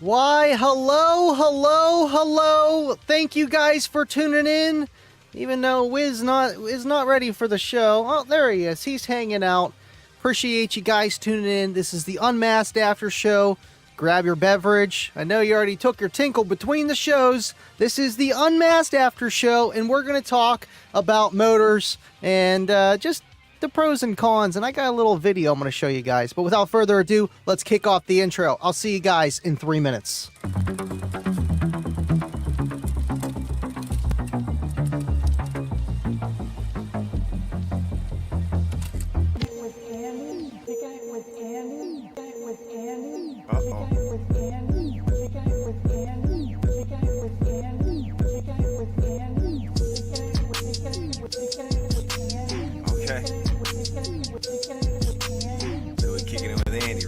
Why, hello, hello, hello. Thank you guys for tuning in. Even though Wiz is not ready for the show. Oh, there he is. He's hanging out. Appreciate you guys tuning in. This is the Unmasked After Show. Grab your beverage. I know you already took your tinkle between the shows. This is the Unmasked After Show, and we're going to talk about motors and just the pros and cons. And I got a little video I'm going to show you guys. But without further ado, let's kick off the intro. I'll see you guys in 3 minutes.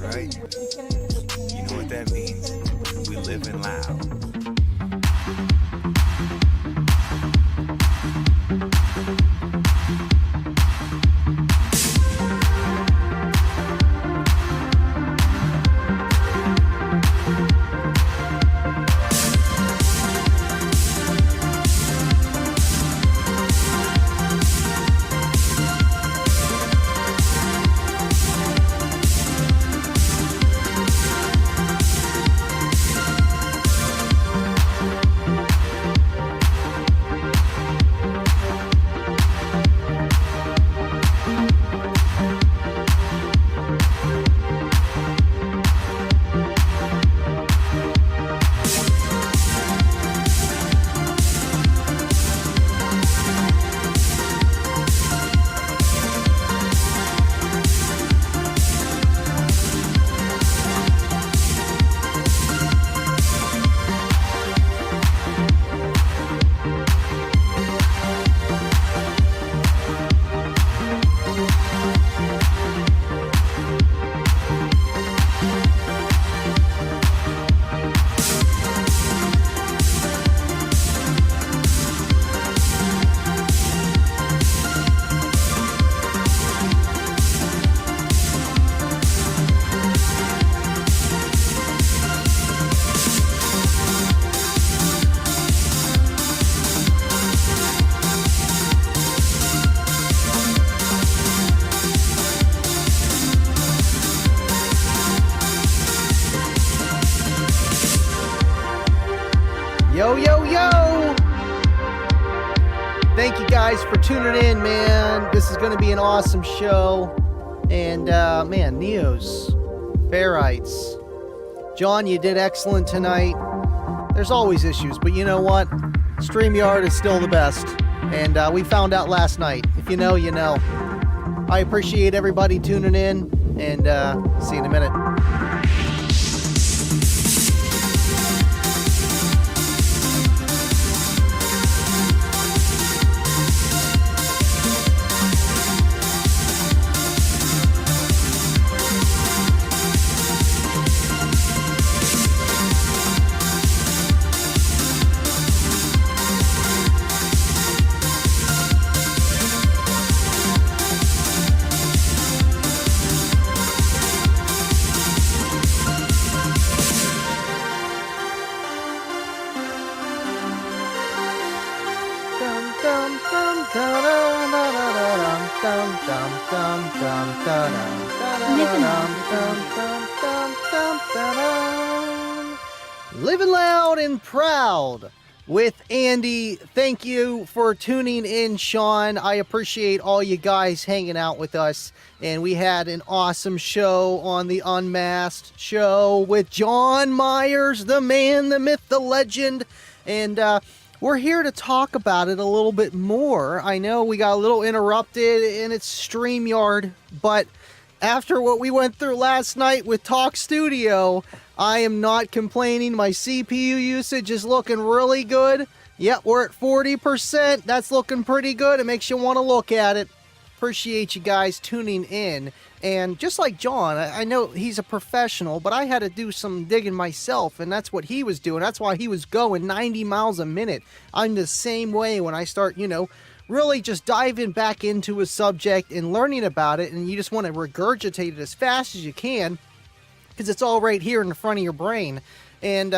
Right? You know what that means. We livin' loud. Yo, yo, yo! Thank you guys for tuning in, man. This is going to be an awesome show. And, man, Neos, Ferrites. John, you did excellent tonight. There's always issues, but you know what? StreamYard is still the best. And we found out last night. If you know, you know. I appreciate everybody tuning in, and see you in a minute. Living loud and proud with Andy. Thank you for tuning in, Sean. I appreciate all you guys hanging out with us. And we had an awesome show on the Unmasked show with John Myers, the man, the myth, the legend. And we're here to talk about it a little bit more. I know we got a little interrupted and it's StreamYard, but after what we went through last night with Talk Studio, I am not complaining. My CPU usage is looking really good. Yep, we're at 40%. That's looking pretty good. It makes you want to look at it. Appreciate you guys tuning in. And just like John, I know he's a professional, but I had to do some digging myself, and that's what he was doing. That's why he was going 90 miles a minute. I'm the same way when I start, really just diving back into a subject and learning about it, and you just want to regurgitate it as fast as you can because it's all right here in the front of your brain. And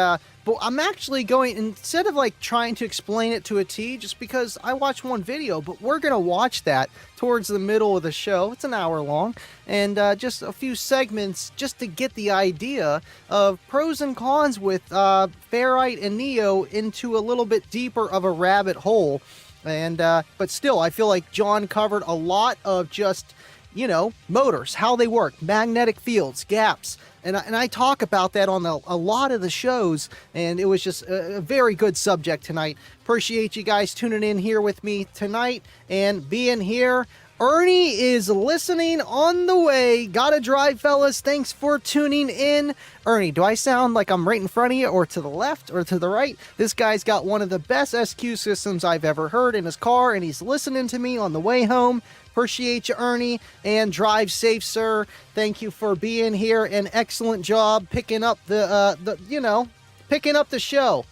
but I'm actually going, instead of like trying to explain it to a T, just because I watched one video, but we're gonna watch that towards the middle of the show. It's an hour long, and just a few segments just to get the idea of pros and cons with ferrite and neo into a little bit deeper of a rabbit hole. And but still, I feel like John covered a lot of just, you know, motors, how they work, magnetic fields, gaps. And I talk about that on a lot of the shows, and it was just a very good subject tonight. Appreciate you guys tuning in here with me tonight and being here. Ernie is listening on the way. Gotta drive, fellas. Thanks for tuning in. Ernie, do I sound like I'm right in front of you, or to the left, or to the right? This guy's got one of the best SQ systems I've ever heard in his car, and he's listening to me on the way home. Appreciate you, Ernie, and drive safe, sir. Thank you for being here. An excellent job picking up picking up the show.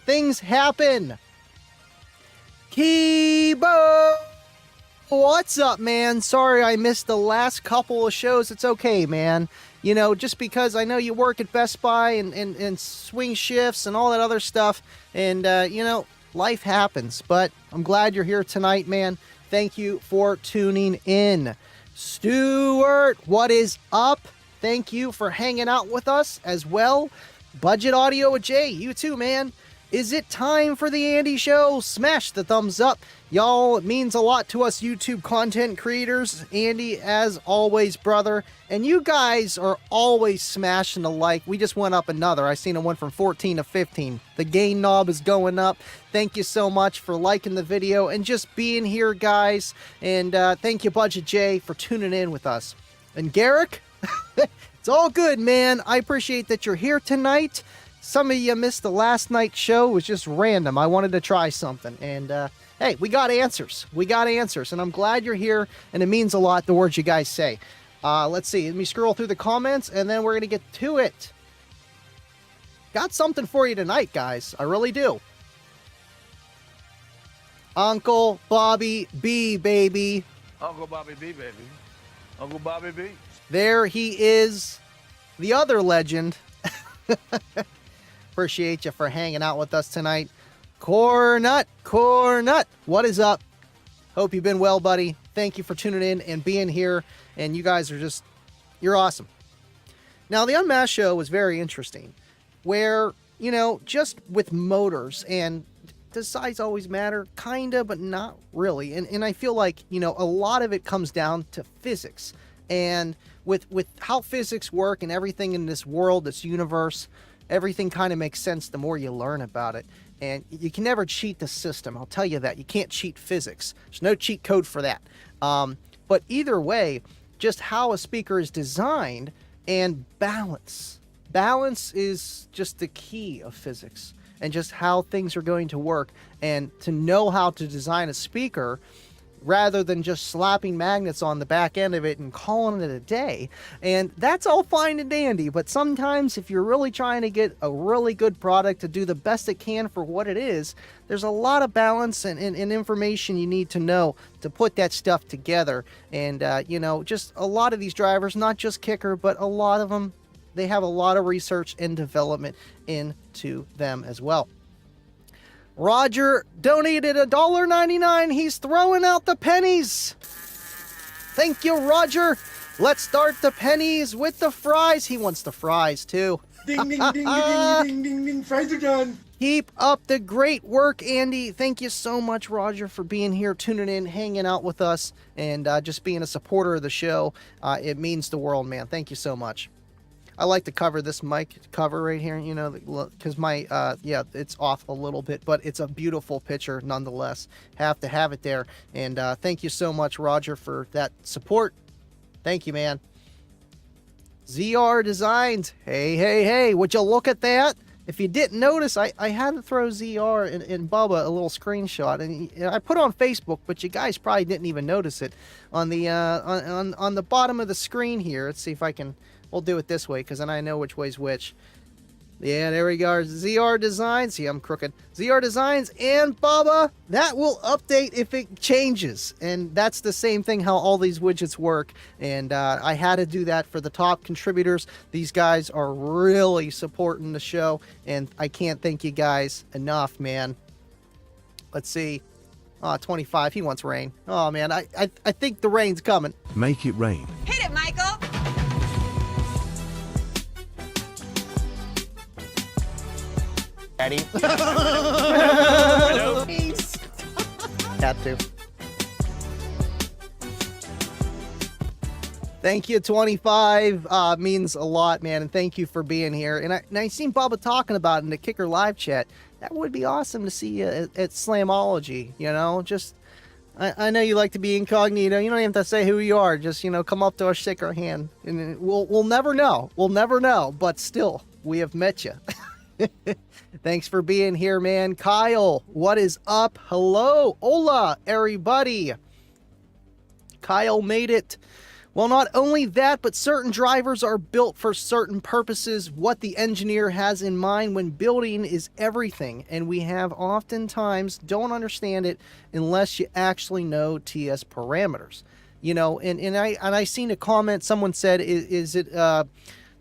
Things happen. Kibo! What's up, man? Sorry I missed the last couple of shows. It's okay, man. You know, just because I know you work at Best Buy and swing shifts and all that other stuff. And, you know, life happens. But I'm glad you're here tonight, man. Thank you for tuning in. Stuart, what is up? Thank you for hanging out with us as well. Budget Audio with Jay, you too, man. Is it time for the Andy Show? Smash the thumbs up. Y'all, it means a lot to us YouTube content creators. Andy, as always, brother. And you guys are always smashing the like. We just went up another. I seen it went from 14 to 15. The gain knob is going up. Thank you so much for liking the video and just being here, guys. And thank you, Budget J, for tuning in with us. And Garrick, it's all good, man. I appreciate that you're here tonight. Some of you missed the last night's show. It was just random. I wanted to try something. And, hey, we got answers. We got answers. And I'm glad you're here. And it means a lot, the words you guys say. Let's see. Let me scroll through the comments. And then we're going to get to it. Got something for you tonight, guys. I really do. Uncle Bobby B, baby. Uncle Bobby B, baby. Uncle Bobby B. There he is. The other legend. Appreciate you for hanging out with us tonight. Cornut, what is up? Hope you've been well, buddy. Thank you for tuning in and being here. And you guys are just, you're awesome. Now, the UnMasked show was very interesting, where, you know, just with motors, and does size always matter? Kinda, but not really. And I feel like, you know, a lot of it comes down to physics. And with how physics work and everything in this world, this universe, everything kind of makes sense the more you learn about it. And you can never cheat the system. I'll tell you that. You can't cheat physics. There's no cheat code for that. But either way, just how a speaker is designed and balance. Balance is just the key of physics and just how things are going to work. And to know how to design a speaker rather than just slapping magnets on the back end of it and calling it a day. And that's all fine and dandy, but sometimes if you're really trying to get a really good product to do the best it can for what it is, there's a lot of balance and information you need to know to put that stuff together. And, you know, just a lot of these drivers, not just Kicker, but a lot of them, they have a lot of research and development into them as well. Roger donated $1.99. He's throwing out the pennies. Thank you, Roger. Let's start the pennies with the fries. He wants the fries, too. Ding, ding, ding, ding, ding, ding, ding, ding. Fries are done. Keep up the great work, Andy. Thank you so much, Roger, for being here, tuning in, hanging out with us, and just being a supporter of the show. It means the world, man. Thank you so much. I like to cover this mic cover right here, you know, because my, yeah, it's off a little bit, but it's a beautiful picture nonetheless. Have to have it there. And thank you so much, Roger, for that support. Thank you, man. ZR Designs. Hey, would you look at that? If you didn't notice, I had to throw ZR and Bubba a little screenshot, and I put it on Facebook, but you guys probably didn't even notice it. On the on the bottom of the screen here, let's see if I can. We'll do it this way, because then I know which way's which. Yeah, there we go. ZR Designs. See, I'm crooked. ZR Designs and Bubba. That will update if it changes. And that's the same thing how all these widgets work. And I had to do that for the top contributors. These guys are really supporting the show. And I can't thank you guys enough, man. Let's see. 25. He wants rain. Oh, man. I think the rain's coming. Make it rain. Hit it, Michael! Eddie. Had to. Thank you, 25. Means a lot, man, and thank you for being here. And I seen Bubba talking about it in the Kicker live chat. That would be awesome to see you at Slamology, you know? Just, I know you like to be incognito. You don't even have to say who you are. Just, you know, come up to us, shake our hand. And we'll never know. We'll never know. But still, we have met you. Thanks for being here, man. Kyle, what is up? Hello. Hola, everybody. Kyle made it. Well, not only that, but certain drivers are built for certain purposes. What the engineer has in mind when building is everything, and we have oftentimes don't understand it unless you actually know TS parameters. You know, and I seen a comment. Someone said, "Is it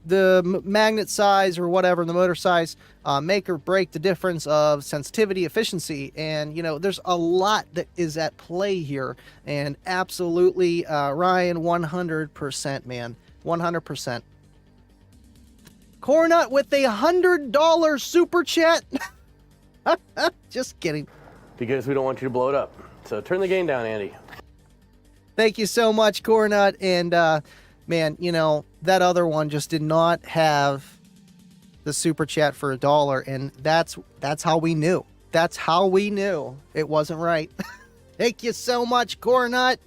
the magnet size or whatever, the motor size, make or break the difference of sensitivity, efficiency?" And, you know, there's a lot that is at play here. And absolutely, Ryan, 100%, man. 100%. Cornut with a $100 super chat. Just kidding. Because we don't want you to blow it up. So turn the gain down, Andy. Thank you so much, Cornut. And, man, you know, that other one just did not have the super chat for $1, and that's how we knew. That's how we knew it wasn't right. Thank you so much, Cornut.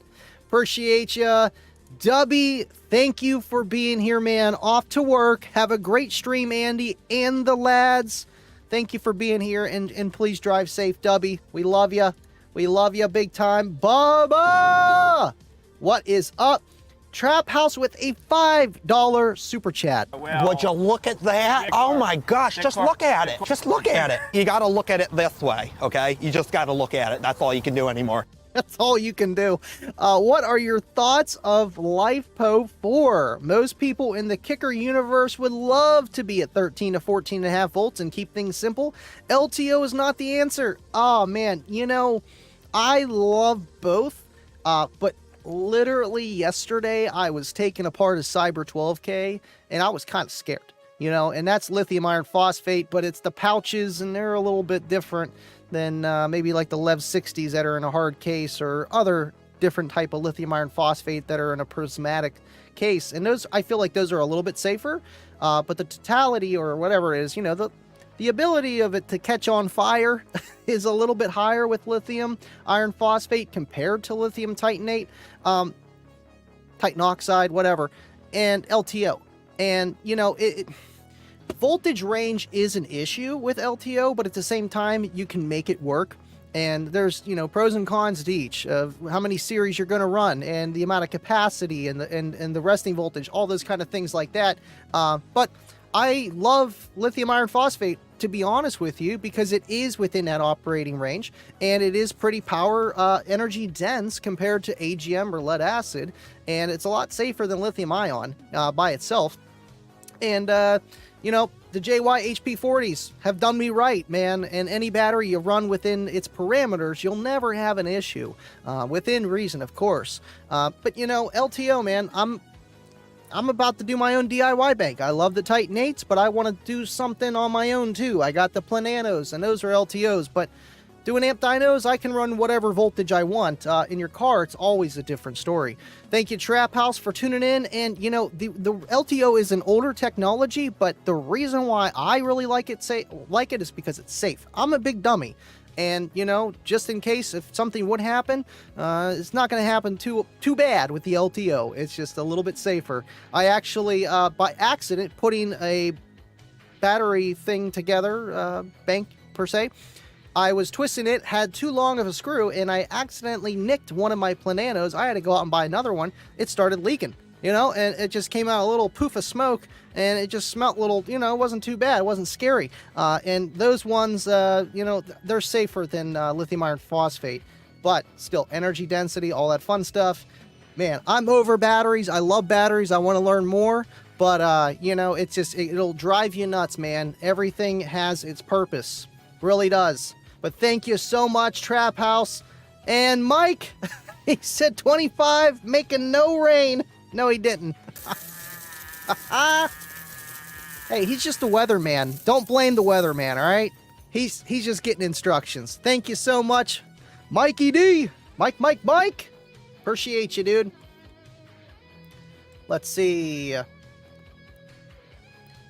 Appreciate you. Dubby, thank you for being here, man. Off to work. Have a great stream, Andy and the lads. Thank you for being here, and please drive safe, Dubby. We love you. We love you big time. Bubba! What is up? Trap House with a $5 super chat. Would you look at that? Oh my gosh, just look at it. Just look at it. You got to look at it this way, okay? You just got to look at it. That's all you can do anymore. That's all you can do. What are your thoughts of LiFePo 4? Most people in the Kicker universe would love to be at 13 to 14.5 volts and keep things simple. LTO is not the answer. Oh man, you know, I love both, but literally yesterday I was taking apart a Cyber 12K and I was kind of scared, you know, and that's lithium iron phosphate, but it's the pouches and they're a little bit different than maybe like the LEV 60s that are in a hard case or other different type of lithium iron phosphate that are in a prismatic case. And those, I feel like those are a little bit safer, but the totality or whatever it is, you know, the ability of it to catch on fire is a little bit higher with lithium iron phosphate compared to lithium titanate, titan oxide, whatever, and LTO. And, you know, voltage range is an issue with LTO, but at the same time, you can make it work. And there's, you know, pros and cons to each of how many series you're going to run and the amount of capacity and the resting voltage, all those kind of things like that. But I love lithium iron phosphate, to be honest with you, because it is within that operating range and it is pretty power energy dense compared to AGM or lead acid, and it's a lot safer than lithium ion by itself. And you know, the JY HP40s have done me right, man, and any battery you run within its parameters, you'll never have an issue, within reason, of course. But you know, LTO, man, I'm about to do my own DIY bank. I love the Titan 8s, but I want to do something on my own too. I got the Plananos, and those are LTOs, but doing amp dynos, I can run whatever voltage I want. In your car, it's always a different story. Thank you, Trap House, for tuning in. And, you know, the LTO is an older technology, but the reason why I really like it is because it's safe. I'm a big dummy. And, you know, just in case if something would happen, it's not going to happen too bad with the LTO. It's just a little bit safer. I actually, by accident, putting a battery thing together, bank per se, I was twisting it, had too long of a screw, and I accidentally nicked one of my Plananos. I had to go out and buy another one. It started leaking. you know, and it just came out a little poof of smoke, and it just smelled a little, you know, it wasn't too bad, it wasn't scary. And those ones, you know, they're safer than lithium iron phosphate, but still, energy density, all that fun stuff. Man, I'm over batteries. I love batteries. I want to learn more, but you know, it's just, it'll drive you nuts, man. Everything has its purpose, really does. But thank you so much, Trap House. And Mike, he said 25, making no rain. No, he didn't. Hey, he's just a weatherman. Don't blame the weatherman, all right? He's just getting instructions. Thank you so much, Mikey D. Mike. Appreciate you, dude. Let's see.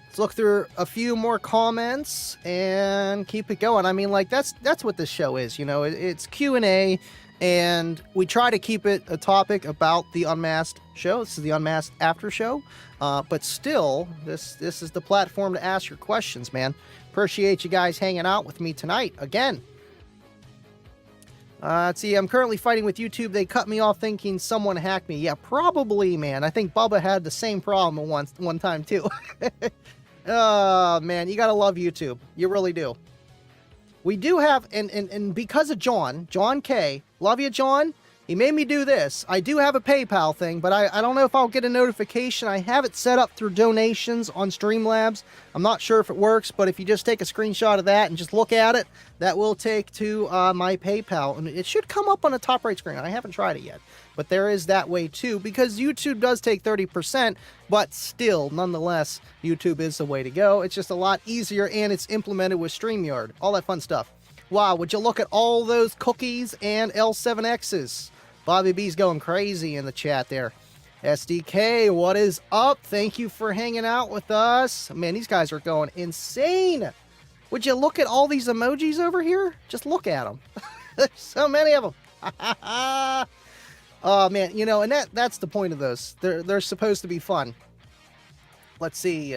Let's look through a few more comments and keep it going. I mean, like, that's what this show is, you know. It's Q&A, and we try to keep it a topic about the UnMasked show. This is the UnMasked after show, but still, this is the platform to ask your questions, man. Appreciate you guys hanging out with me tonight again. Let's see, I'm currently fighting with YouTube. They cut me off thinking someone hacked me. Yeah, probably, man. I think Bubba had the same problem one time, too. Oh, man, you gotta love YouTube. You really do. We do have, and because of John K, love you, John. He made me do this. I do have a PayPal thing, but I don't know if I'll get a notification. I have it set up through donations on Streamlabs. I'm not sure if it works, but if you just take a screenshot of that and just look at it, that will take to my PayPal. And it should come up on the top right screen. I haven't tried it yet, but there is that way too, because YouTube does take 30%, but still, nonetheless, YouTube is the way to go. It's just a lot easier, and it's implemented with StreamYard. All that fun stuff. Wow, would you look at all those cookies and L7Xs? Bobby B's going crazy in the chat there. SDK, what is up? Thank you for hanging out with us. Man, these guys are going insane. Would you look at all these emojis over here? Just look at them. There's so many of them. Oh, man, you know, and that's the point of those. They're supposed to be fun. Let's see.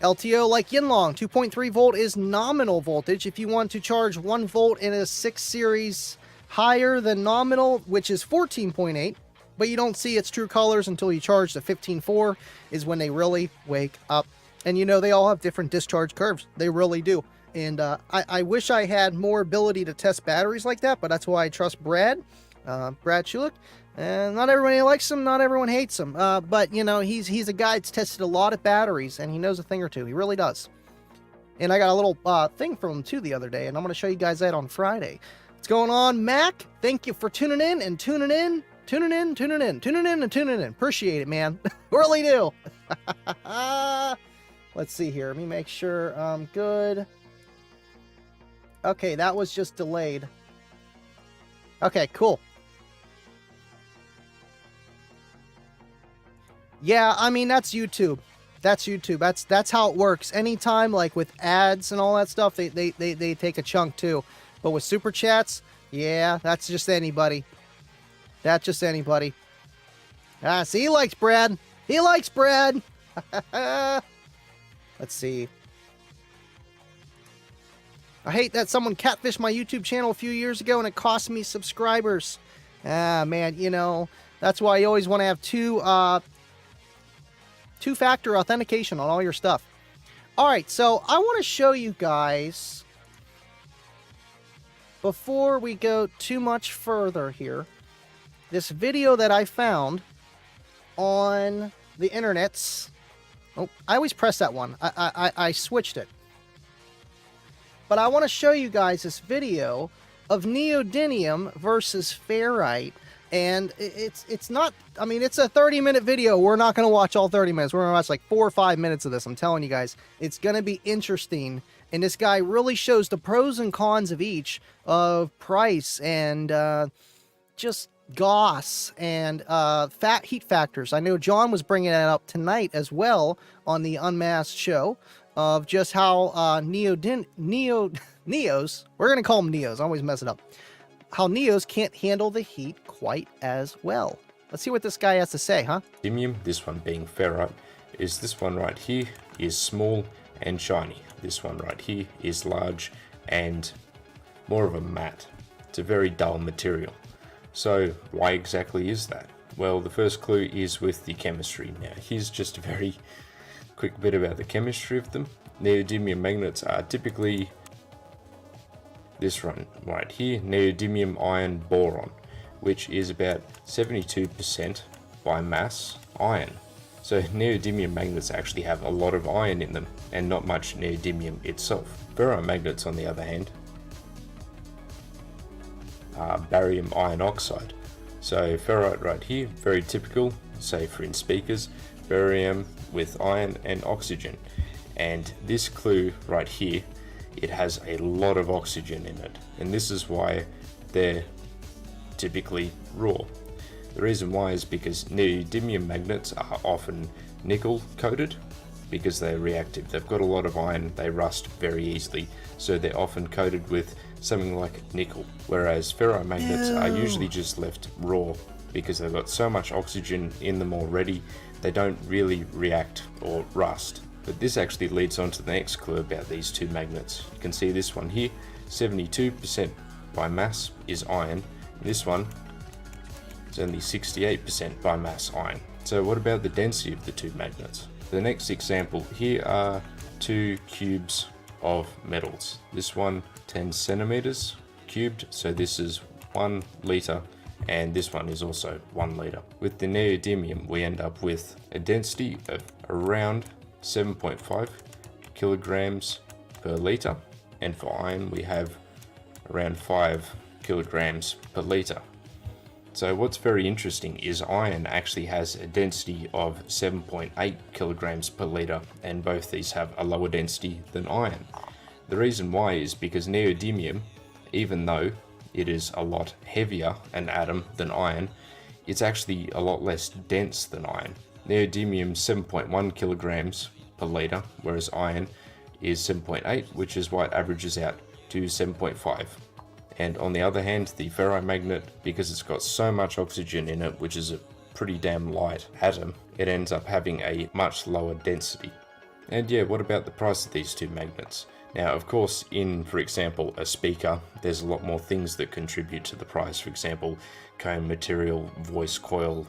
LTO like Yinlong, 2.3 volt is nominal voltage. If you want to charge 1 volt in a 6 series higher than nominal, which is 14.8, but you don't see its true colors until you charge the 15.4, is when they really wake up. And you know, they all have different discharge curves. They really do. And I wish I had more ability to test batteries like that, but that's why I trust Brad Schulich. And not everybody likes him, not everyone hates him. But, you know, he's a guy that's tested a lot of batteries, and he knows a thing or two. He really does. And I got a little thing from him, too, the other day, and I'm going to show you guys that on Friday. What's going on, Mac? Thank you for tuning in and tuning in. Appreciate it, man. Really do. Let's see here. Let me make sure I'm good. Okay, that was just delayed. Okay, cool. Yeah, I mean, that's YouTube. That's YouTube. That's how it works. Anytime, like with ads and all that stuff, they take a chunk too. But with super chats, yeah, that's just anybody. That's just anybody. Ah, see, he likes Brad. He likes Brad. Let's see. I hate that someone catfished my YouTube channel a few years ago and it cost me subscribers. Ah, man, you know, that's why you always want to have two-factor authentication on all your stuff. All right, so I want to show you guys, before we go too much further here, this video that I found on the internets. Oh, I always press that one. I switched it. But I want to show you guys this video of neodymium versus ferrite. And it's not, I mean, it's a 30-minute video. We're not going to watch all 30 minutes. We're going to watch like 4 or 5 minutes of this. I'm telling you guys, it's going to be interesting. And this guy really shows the pros and cons of each, of price and just Gauss and heat factors. I know John was bringing that up tonight as well on the UnMasked show, of just how Neos, we're going to call them Neos, I always mess it up, how Neos can't handle the heat quite as well. Let's see what this guy has to say, huh? Neodymium, this one being ferrite, is this one right here is small and shiny. This one right here is large and more of a matte. It's a very dull material. So why exactly is that? Well, the first clue is with the chemistry. Now, here's just a very quick bit about the chemistry of them. Neodymium magnets are typically this one right here, neodymium iron boron, which is about 72% by mass iron. So neodymium magnets actually have a lot of iron in them and not much neodymium itself. Ferromagnets, on the other hand, are barium iron oxide. So ferrite right here, very typical, say for in speakers, barium with iron and oxygen. And this clue right here, it has a lot of oxygen in it, and this is why they're typically raw. The reason why is because neodymium magnets are often nickel coated because they're reactive. They've got a lot of iron, they rust very easily, so they're often coated with something like nickel, whereas ferromagnets are usually just left raw because they've got so much oxygen in them already, they don't really react or rust. But this actually leads on to the next clue about these two magnets. You can see this one here, 72% by mass is iron. This one is only 68% by mass iron. So what about the density of the two magnets? The next example, here are two cubes of metals. This one 10 centimeters cubed, so this is 1 liter, and this one is also 1 liter. With the neodymium, we end up with a density of around 7.5 kilograms per liter, and for iron we have around 5 kilograms per liter. So what's very interesting is iron actually has a density of 7.8 kilograms per liter, and both these have a lower density than iron. The reason why is because neodymium, even though it is a lot heavier an atom than iron, it's actually a lot less dense than iron. Neodymium 7.1 kilograms per liter, whereas iron is 7.8, which is why it averages out to 7.5. And on the other hand, the ferromagnet, because it's got so much oxygen in it, which is a pretty damn light atom, it ends up having a much lower density. And yeah, what about the price of these two magnets? Now, of course, in, for example, a speaker, there's a lot more things that contribute to the price. For example, cone material, voice coil,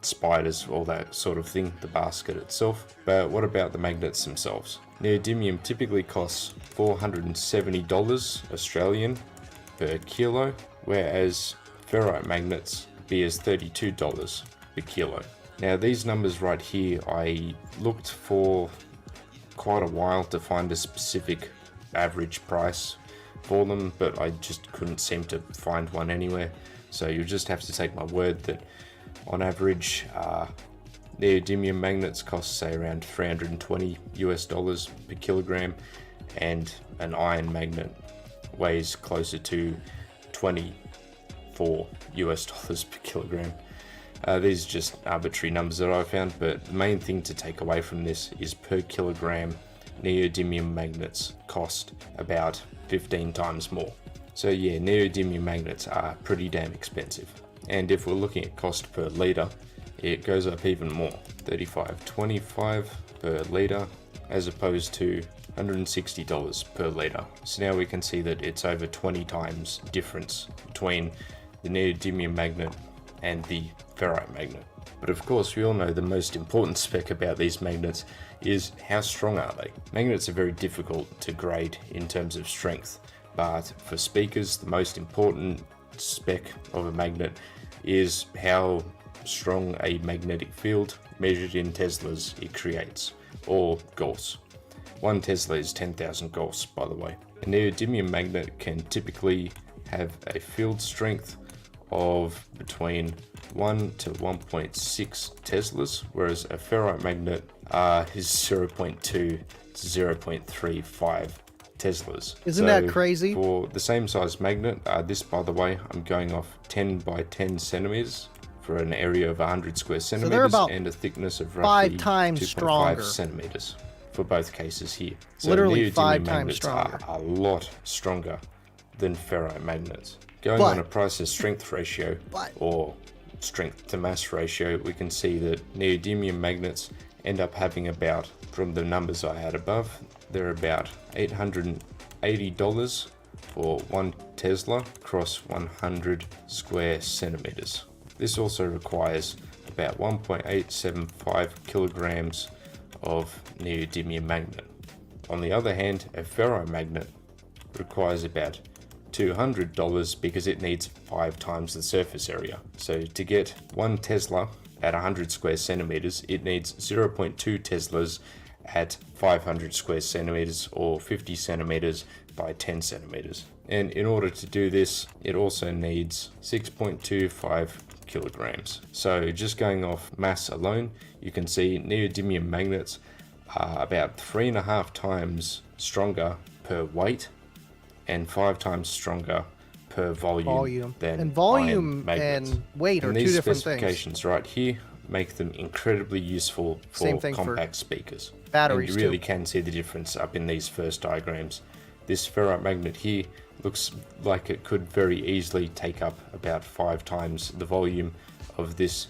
spiders, all that sort of thing, the basket itself. But what about the magnets themselves? Neodymium typically costs $470 Australian per kilo, whereas ferromagnets be as $32 per kilo. Now these numbers right here, I looked for quite a while to find a specific average price for them, but I just couldn't seem to find one anywhere. So you'll just have to take my word that on average, neodymium magnets cost say around $320 per kilogram, and an iron magnet weighs closer to $24 per kilogram. These are just arbitrary numbers that I found, but the main thing to take away from this is per kilogram neodymium magnets cost about 15 times more. So yeah, neodymium magnets are pretty damn expensive. And if we're looking at cost per litre, it goes up even more, $35.25 per litre as opposed to $160 per litre. So now we can see that it's over 20 times difference between the neodymium magnet and the ferrite magnet. But of course, we all know the most important spec about these magnets is how strong are they. Magnets are very difficult to grade in terms of strength, but for speakers, the most important spec of a magnet is how strong a magnetic field measured in Teslas it creates, or Gauss. 1 Tesla is 10,000 Gauss, by the way. A neodymium magnet can typically have a field strength of between 1 to 1.6 Teslas, whereas a ferrite magnet is 0.2 to 0.35 Teslas. Isn't that crazy? For the same size magnet, this, by the way, I'm going off 10 by 10 centimeters for an area of 100 square centimeters about and a thickness of roughly 5 times 2.5 stronger. Centimeters for both cases here. So Literally neodymium 5 times magnets stronger. are a lot stronger than ferrite magnets. Going on a price to strength ratio or strength to mass ratio, we can see that neodymium magnets end up having about, from the numbers I had above, they're about $880 for 1 Tesla across 100 square centimeters. This also requires about 1.875 kilograms of neodymium magnet. On the other hand, a ferromagnet requires about $200 because it needs 5 times the surface area. So to get 1 Tesla at 100 square centimeters, it needs 0.2 Teslas at 500 square centimeters or 50 centimeters by 10 centimeters. And in order to do this, it also needs 6.25 kilograms. So just going off mass alone, you can see neodymium magnets are about 3.5 times stronger per weight and 5 times stronger per volume than and volume iron magnets. and weight are And two these different specifications right here make them incredibly useful for compact speakers. Batteries and you really too. can see the difference up in these first diagrams. This ferromagnet here looks like it could very easily take up about 5 times the volume of this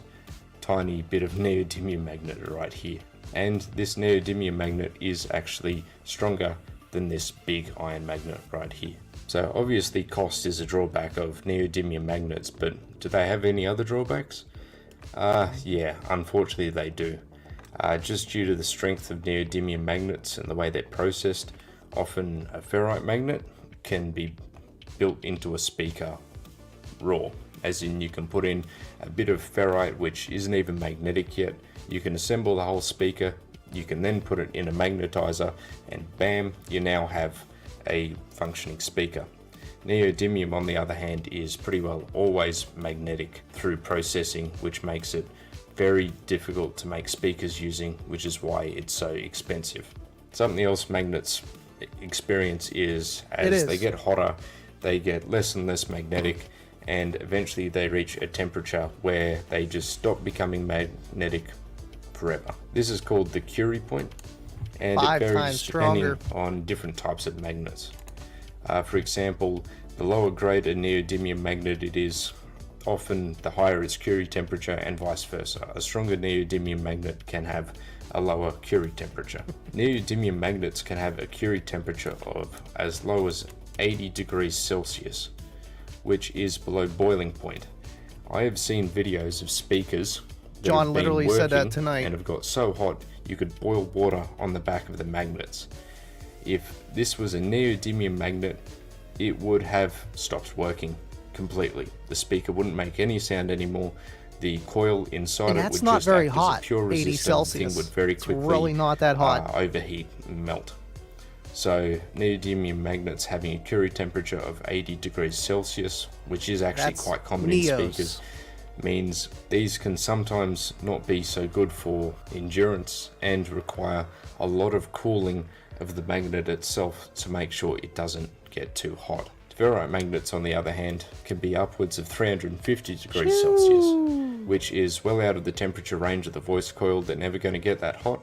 tiny bit of neodymium magnet right here. And this neodymium magnet is actually stronger than this big iron magnet right here. So obviously cost is a drawback of neodymium magnets, but do they have any other drawbacks? Yeah, unfortunately they do. Just due to the strength of neodymium magnets and the way they're processed, often a ferrite magnet can be built into a speaker raw, as in you can put in a bit of ferrite which isn't even magnetic yet, you can assemble the whole speaker, you can then put it in a magnetizer, and bam, you now have a functioning speaker. Neodymium, on the other hand, is pretty well always magnetic through processing, which makes it very difficult to make speakers using, which is why it's so expensive. Something else magnets experience is as they get hotter, they get less and less magnetic, and eventually they reach a temperature where they just stop becoming magnetic forever. This is called the Curie point, and it varies depending on different types of magnets. For example, the lower grade a neodymium magnet it is, often the higher its Curie temperature, and vice versa. A stronger neodymium magnet can have a lower Curie temperature. Neodymium magnets can have a Curie temperature of as low as 80 degrees Celsius, which is below boiling point. I have seen videos of speakers that John literally said that tonight and have got so hot you could boil water on the back of the magnets. If this was a neodymium magnet, it would have stopped working completely. The speaker wouldn't make any sound anymore. The coil inside it would just act as a pure 80 resistor. Celsius. Thing would very quickly really not that hot. overheat and melt. So neodymium magnets having a Curie temperature of 80 degrees Celsius, which is actually quite common in speakers, means these can sometimes not be so good for endurance and require a lot of cooling of the magnet itself to make sure it doesn't get too hot. Ferrite magnets, on the other hand, can be upwards of 350 degrees Celsius, which is well out of the temperature range of the voice coil. They're never going to get that hot.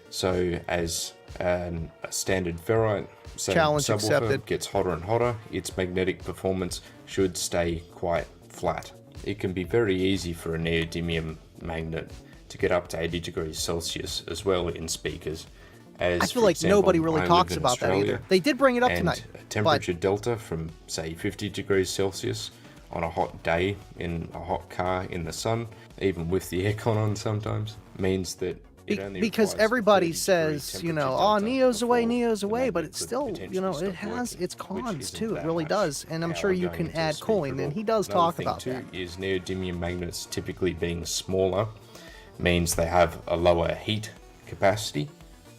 So as a standard ferrite, say subwoofer, gets hotter and hotter, its magnetic performance should stay quite flat. It can be very easy for a neodymium magnet to get up to 80 degrees Celsius as well in speakers. As, I feel like nobody really talks about that either. They did bring it up tonight. A temperature delta from, say, 50 degrees Celsius on a hot day in a hot car in the sun, even with the aircon on sometimes, means that because everybody says, you know, oh, Neo's away, but it's still, you know, it has its cons too. It really does. And I'm sure you can add cooling, and he does talk about that. Is neodymium magnets typically being smaller means they have a lower heat capacity,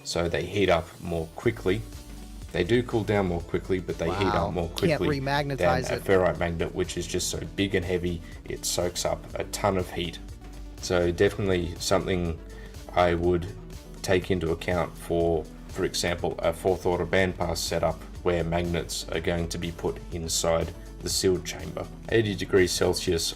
so they heat up more quickly. They do cool down more quickly, but they heat up more quickly than a ferrite magnet, which is just so big and heavy, it soaks up a ton of heat. So definitely something I would take into account for example, a fourth order bandpass setup where magnets are going to be put inside the sealed chamber. 80 degrees Celsius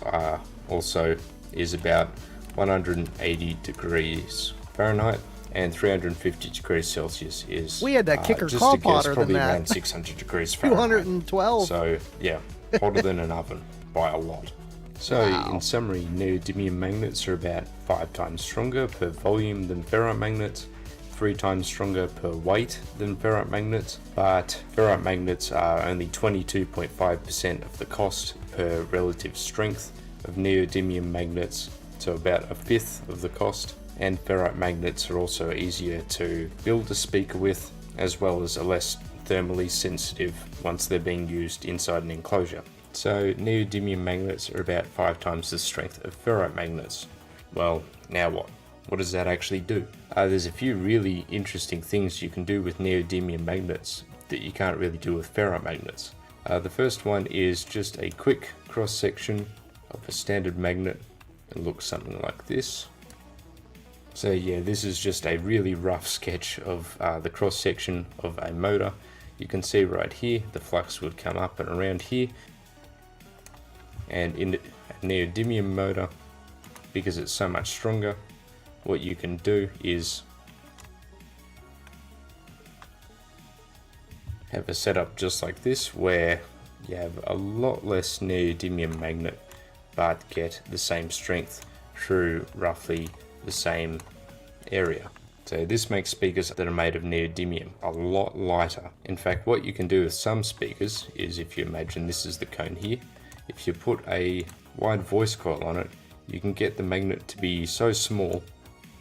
also is about 180 degrees Fahrenheit, and 350 degrees Celsius is we had that kicker call hotter than that. Around 600 degrees Fahrenheit. 212. So yeah, hotter than an oven by a lot. So in summary, neodymium magnets are about 5 times stronger per volume than ferrite magnets, 3 times stronger per weight than ferrite magnets, but ferrite magnets are only 22.5% of the cost per relative strength of neodymium magnets to about 1/5 of the cost, and ferrite magnets are also easier to build a speaker with, as well as are less thermally sensitive once they're being used inside an enclosure. So neodymium magnets are about 5 times the strength of ferrite magnets. Well, now what? What does that actually do? There's a few really interesting things you can do with neodymium magnets that you can't really do with ferrite magnets. The first one is just a quick cross section of a standard magnet. It looks something like this. So yeah, this is just a really rough sketch of the cross section of a motor. You can see right here the flux would come up and around here, and in a neodymium motor, because it's so much stronger, what you can do is have a setup just like this, where you have a lot less neodymium magnet but get the same strength through roughly the same area. So this makes speakers that are made of neodymium a lot lighter. In fact, what you can do with some speakers is, if you imagine this is the cone here, if you put a wide voice coil on it, you can get the magnet to be so small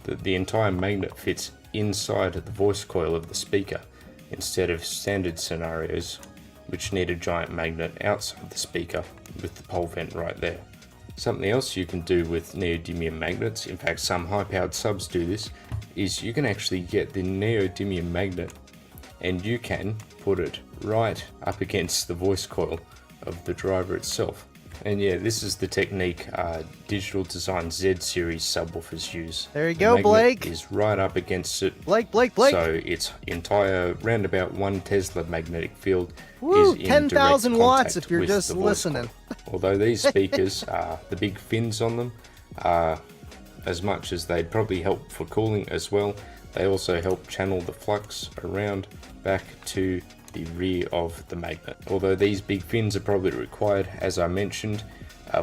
that the entire magnet fits inside the voice coil of the speaker, instead of standard scenarios which need a giant magnet outside the speaker with the pole vent right there. Something else you can do with neodymium magnets, in fact some high-powered subs do this, is you can actually get the neodymium magnet and you can put it right up against the voice coil of the driver itself. And yeah, this is the technique Digital Design Z series subwoofers use. There you go, Blake. Is right up against it. Blake. So its entire round about 1 Tesla magnetic field Woo, is in 10,000 direct watts contact if you're with just the voice listening. coil. Although these speakers, the big fins on them, as much as they'd probably help for cooling as well, they also help channel the flux around back to the rear of the magnet. Although these big fins are probably required, as I mentioned,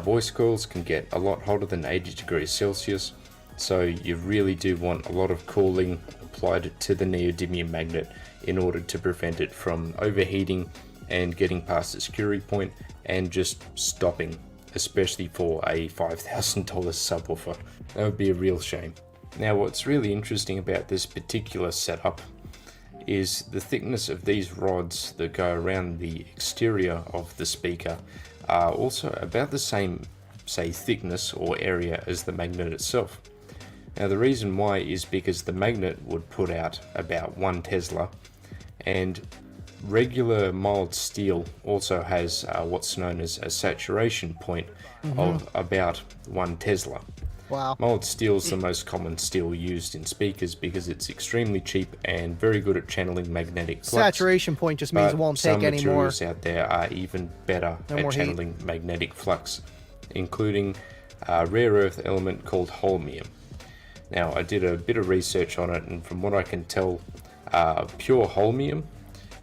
voice coils can get a lot hotter than 80 degrees Celsius, so you really do want a lot of cooling applied to the neodymium magnet in order to prevent it from overheating and getting past the security point and just stopping, especially for a $5,000 subwoofer. That would be a real shame. Now, what's really interesting about this particular setup is the thickness of these rods that go around the exterior of the speaker are also about the same, say, thickness or area as the magnet itself. Now the reason why is because the magnet would put out about 1 Tesla, and regular mild steel also has what's known as a saturation point of about 1 Tesla. Wow. Mild steel is the most common steel used in speakers because it's extremely cheap and very good at channeling magnetic flux. Saturation point just means it won't take any more. Some materials out there are even better at channeling magnetic flux, including a rare earth element called holmium. Now, I did a bit of research on it, and from what I can tell, pure holmium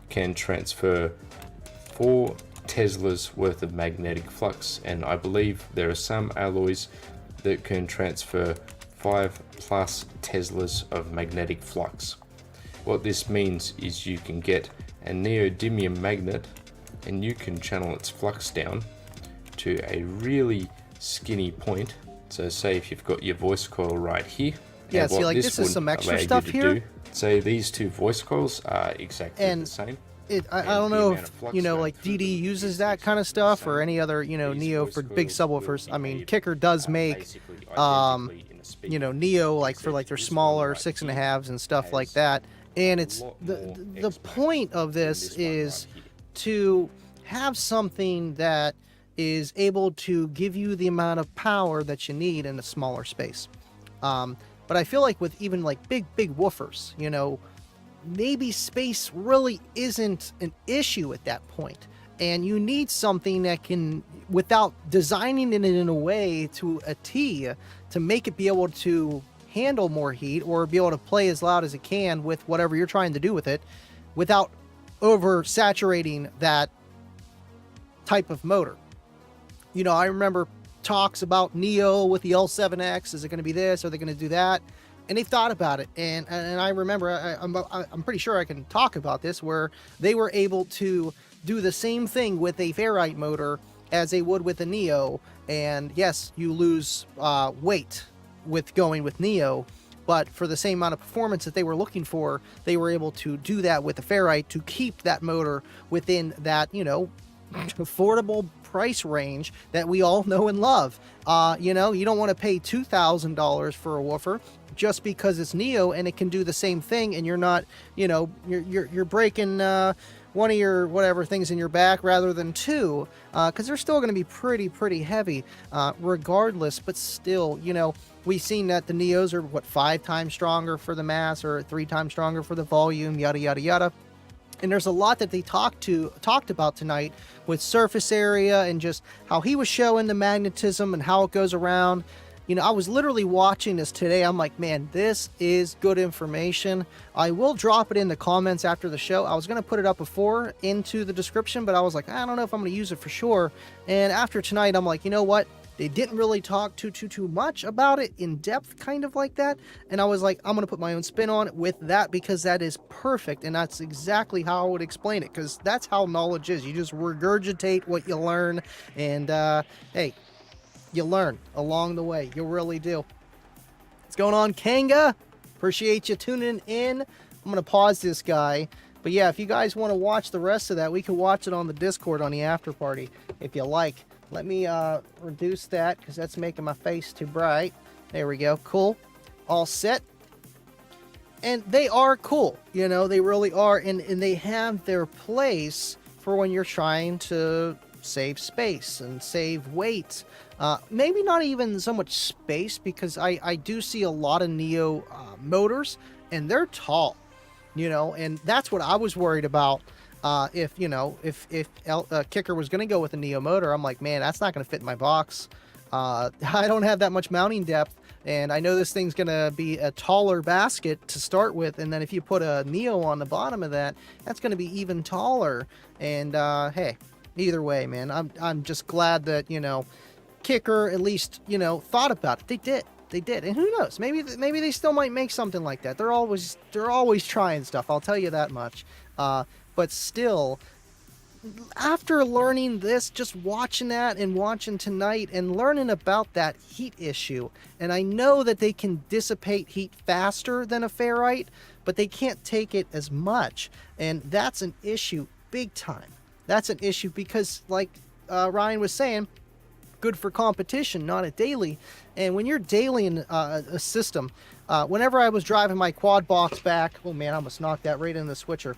can transfer 4 Teslas worth of magnetic flux, and I believe there are some alloys that can transfer 5+ Teslas of magnetic flux. What this means is you can get a neodymium magnet and you can channel its flux down to a really skinny point. So say if you've got your voice coil right here. Yeah, see, like this is some extra stuff here. Say these 2 voice coils are exactly the same. I don't know if, you know, like DD uses that kind of stuff or any other, you know, Neo for big subwoofers. I mean, Kicker does make, you know, Neo like for like their smaller 6.5s and stuff like that. And it's the point of this is to have something that is able to give you the amount of power that you need in a smaller space. But I feel like with even like big woofers, you know, maybe space really isn't an issue at that point, and you need something that can, without designing it in a way to a T, to make it be able to handle more heat or be able to play as loud as it can with whatever you're trying to do with it without oversaturating that type of motor. You know, I remember talks about Neo with the L7X. Is it going to be this? Are they going to do that? And they've thought about it, and I remember, I'm pretty sure I can talk about this, where they were able to do the same thing with a ferrite motor as they would with a Neo, And yes, you lose weight with going with Neo, but for the same amount of performance that they were looking for, they were able to do that with the ferrite to keep that motor within that, you know, affordable price range that we all know and love. You know, you don't want to pay $2,000 for a woofer just because it's Neo and it can do the same thing, and you're not, you know, you're breaking one of your whatever things in your back rather than two, because they're still going to be pretty heavy regardless. But still, you know, we've seen that the Neos are what, 5 times stronger for the mass or 3 times stronger for the volume, yada yada yada. And there's a lot that they talked about tonight with surface area and just how he was showing the magnetism and how it goes around. You know, I was literally watching this today. I'm like, man, this is good information. I will drop it in the comments after the show. I was going to put it up before into the description, but I was like, I don't know if I'm going to use it for sure. And after tonight, I'm like, you know what? They didn't really talk too much about it in depth, kind of like that. And I was like, I'm going to put my own spin on it with that, because that is perfect. And that's exactly how I would explain it, because that's how knowledge is. You just regurgitate what you learn. And hey, you learn along the way. You really do. What's going on, Kanga? Appreciate you tuning in. I'm going to pause this guy. But yeah, if you guys want to watch the rest of that, we can watch it on the Discord on the after party if you like. Let me reduce that because that's making my face too bright. There we go. Cool. All set. And they are cool. You know, they really are. And they have their place for when you're trying to save space and save weight. Maybe not even so much space, because I do see a lot of Neo motors, and they're tall. You know, and that's what I was worried about. If Kicker was going to go with a Neo motor, I'm like, man, that's not going to fit in my box. I don't have that much mounting depth, and I know this thing's going to be a taller basket to start with, and then if you put a Neo on the bottom of that, that's going to be even taller. And hey, either way, man, I'm just glad that, you know, Kicker at least, you know, thought about it. They did, and who knows? Maybe they still might make something like that. They're always trying stuff. I'll tell you that much. But still, after learning this, just watching that and watching tonight and learning about that heat issue, and I know that they can dissipate heat faster than a ferrite, but they can't take it as much, and that's an issue big time. That's an issue because, like Ryan was saying, good for competition, not a daily. And when you're daily in a system, whenever I was driving my quad box back, oh man, I almost knocked that right in the switcher.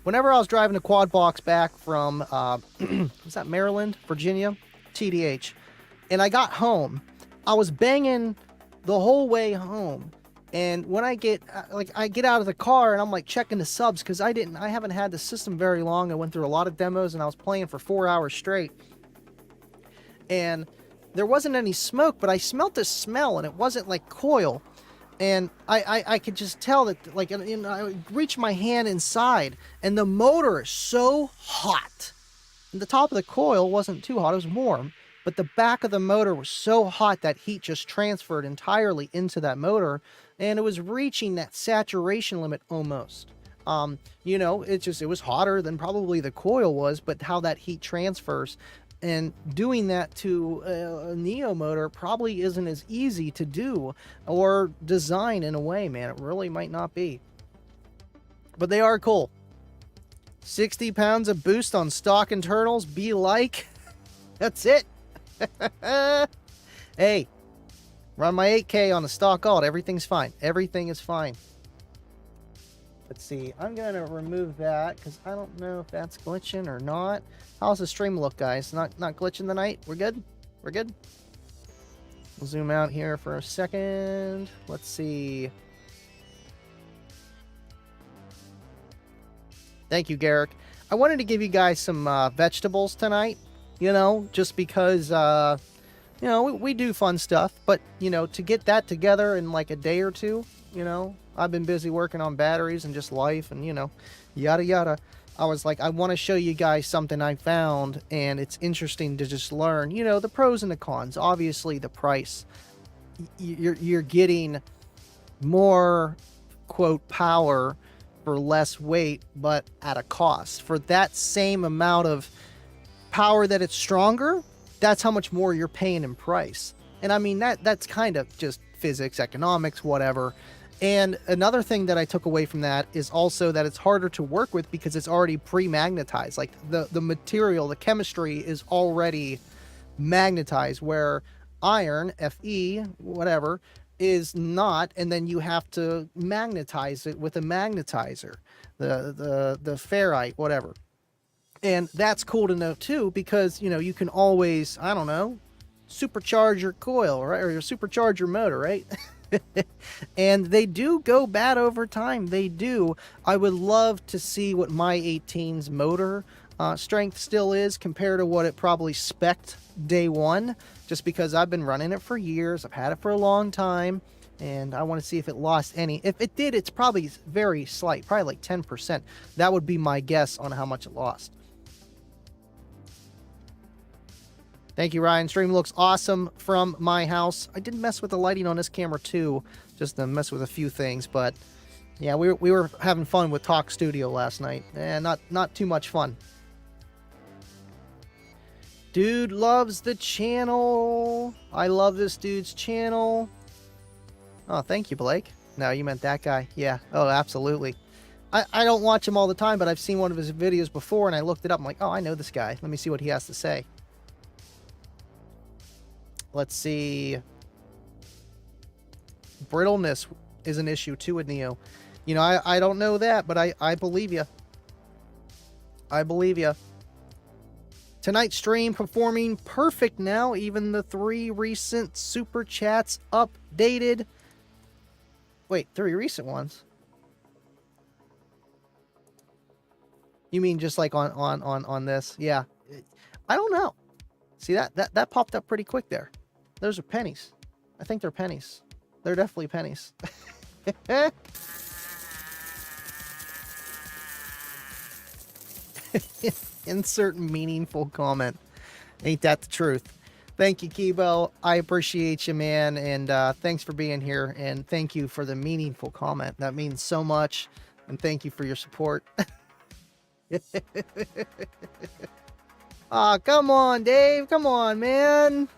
Whenever I was driving a quad box back from, was that Maryland, Virginia, TDH, and I got home, I was banging the whole way home. And when I get out of the car and I'm like checking the subs, because I haven't had the system very long. I went through a lot of demos and I was playing for 4 hours straight. And there wasn't any smoke, but I smelt a smell, and it wasn't like coil. And I could just tell that, like, you know, I reached my hand inside, and the motor is so hot. And the top of the coil wasn't too hot, it was warm. But the back of the motor was so hot that heat just transferred entirely into that motor, and it was reaching that saturation limit almost. You know, it was hotter than probably the coil was, but how that heat transfers. And doing that to a Neo motor probably isn't as easy to do or design in a way, man. It really might not be. But they are cool. 60 pounds of boost on stock internals. Be like. That's it. Hey, run my 8K on the stock alt. Everything's fine. Everything is fine. Let's see. I'm going to remove that because I don't know if that's glitching or not. How's the stream look, guys? Not glitching tonight? We're good? We're good? We'll zoom out here for a second. Let's see. Thank you, Garrick. I wanted to give you guys some vegetables tonight, you know, just because, you know, we do fun stuff. But, you know, to get that together in like a day or two, you know, I've been busy working on batteries and just life and, you know, yada yada. I was like, I want to show you guys something I found, and it's interesting to just learn, you know, the pros and the cons. Obviously, the price. You're getting more, quote, power for less weight, but at a cost. For that same amount of power that it's stronger, that's how much more you're paying in price. And I mean, that's kind of just physics, economics, whatever. And another thing that I took away from that is also that it's harder to work with because it's already pre-magnetized. Like the material, the chemistry is already magnetized, where iron, Fe, whatever, is not, and then you have to magnetize it with a magnetizer, the ferrite, whatever. And that's cool to know too, because, you know, you can always, I don't know, supercharge your coil, right? Or your supercharge your motor, right? And they do go bad over time. They do. I would love to see what my 18's motor strength still is compared to what it probably spec'd day one, just because I've been running it for years. I've had it for a long time, and I want to see if it lost any. If it did, it's probably very slight, probably like 10%. That would be my guess on how much it lost. Thank you, Ryan. Stream looks awesome from my house. I did mess with the lighting on this camera too, just to mess with a few things, but yeah, we were having fun with Talk Studio last night, and not too much fun. Dude loves the channel. I love this dude's channel. Oh, thank you, Blake. No, you meant that guy. Yeah. Oh, absolutely. I don't watch him all the time, but I've seen one of his videos before, and I looked it up. I'm like, oh, I know this guy. Let me see what he has to say. Let's see. Brittleness is an issue too with Neo. You know, I don't know that, but I believe you. I believe you. Tonight's stream performing perfect now. Even the 3 recent super chats updated. Wait, 3 recent ones? You mean just like on this? Yeah. I don't know. See, that popped up pretty quick there. Those are pennies. I think they're pennies. They're definitely pennies. Insert meaningful comment. Ain't that the truth? Thank you, Kibo. I appreciate you, man. And thanks for being here. And thank you for the meaningful comment. That means so much. And thank you for your support. Ah, come on, Dave. Come on, man.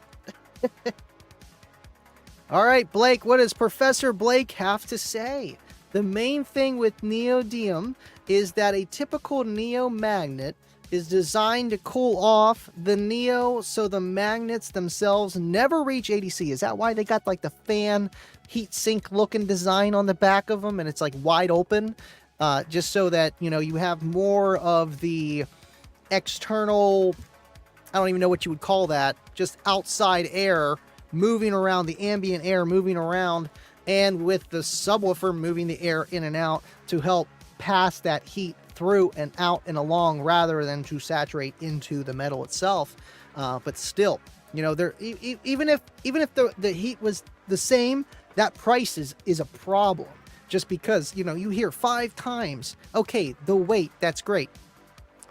All right, Blake, what does Professor Blake have to say? The main thing with neodymium is that a typical neo magnet is designed to cool off the neo so the magnets themselves never reach ADC. Is that why they got like the fan heat sink looking design on the back of them and it's like wide open? Just so that, you know, you have more of the external, I don't even know what you would call that, just outside air moving around, the ambient air moving around, and with the subwoofer moving the air in and out to help pass that heat through and out and along rather than to saturate into the metal itself. But still, you know, there even if the heat was the same, that price is a problem, just because, you know, you hear 5 times, okay, the weight, that's great.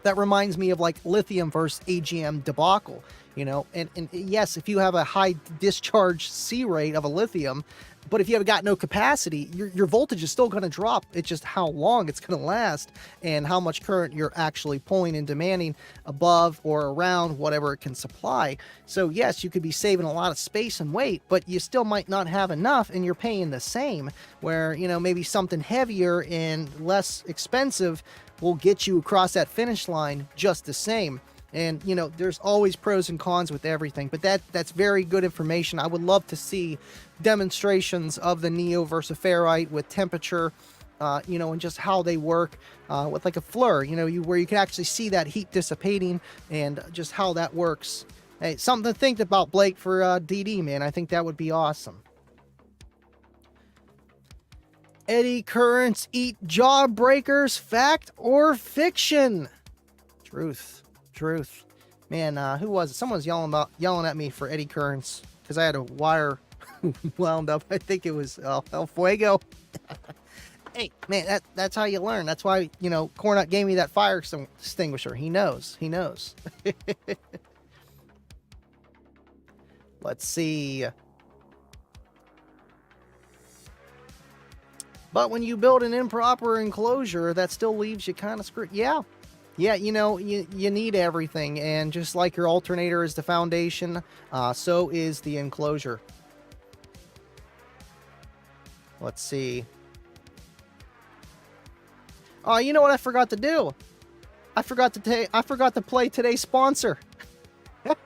That reminds me of like lithium versus AGM debacle, you know, and yes, if you have a high discharge C rate of a lithium, but if you have got no capacity, your voltage is still going to drop. It's just how long it's going to last and how much current you're actually pulling and demanding above or around whatever it can supply. So yes, you could be saving a lot of space and weight, but you still might not have enough and you're paying the same, where, you know, maybe something heavier and less expensive will get you across that finish line just the same. And, you know, there's always pros and cons with everything, but that's very good information. I would love to see demonstrations of the Neo versus ferrite with temperature, you know, and just how they work with like a FLIR, you know, where you can actually see that heat dissipating and just how that works. Hey, something to think about, Blake, for DD, man. I think that would be awesome. Eddy currents eat jawbreakers, fact or fiction? Truth. Man, who was it? Someone was yelling at me for eddy currents because I had a wire wound up. I think it was El Fuego. Hey, man, that's how you learn. That's why, you know, Cornut gave me that fire extinguisher. He knows. Let's see. But when you build an improper enclosure, that still leaves you kind of screwed. Yeah. Yeah, you know, you need everything, and just like your alternator is the foundation, so is the enclosure. Let's see. Oh, you know what I forgot to do? I forgot to play today's sponsor.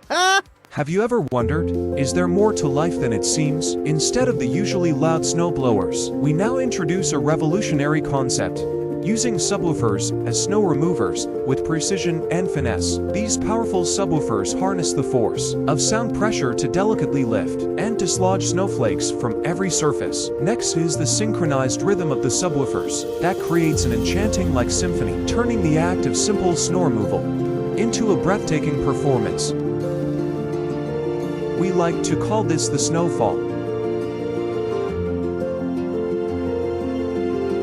Have you ever wondered, is there more to life than it seems? Instead of the usually loud snowblowers, we now introduce a revolutionary concept. Using subwoofers as snow removers, with precision and finesse, these powerful subwoofers harness the force of sound pressure to delicately lift and dislodge snowflakes from every surface. Next is the synchronized rhythm of the subwoofers that creates an enchanting-like symphony, turning the act of simple snow removal into a breathtaking performance. We like to call this the snowfall.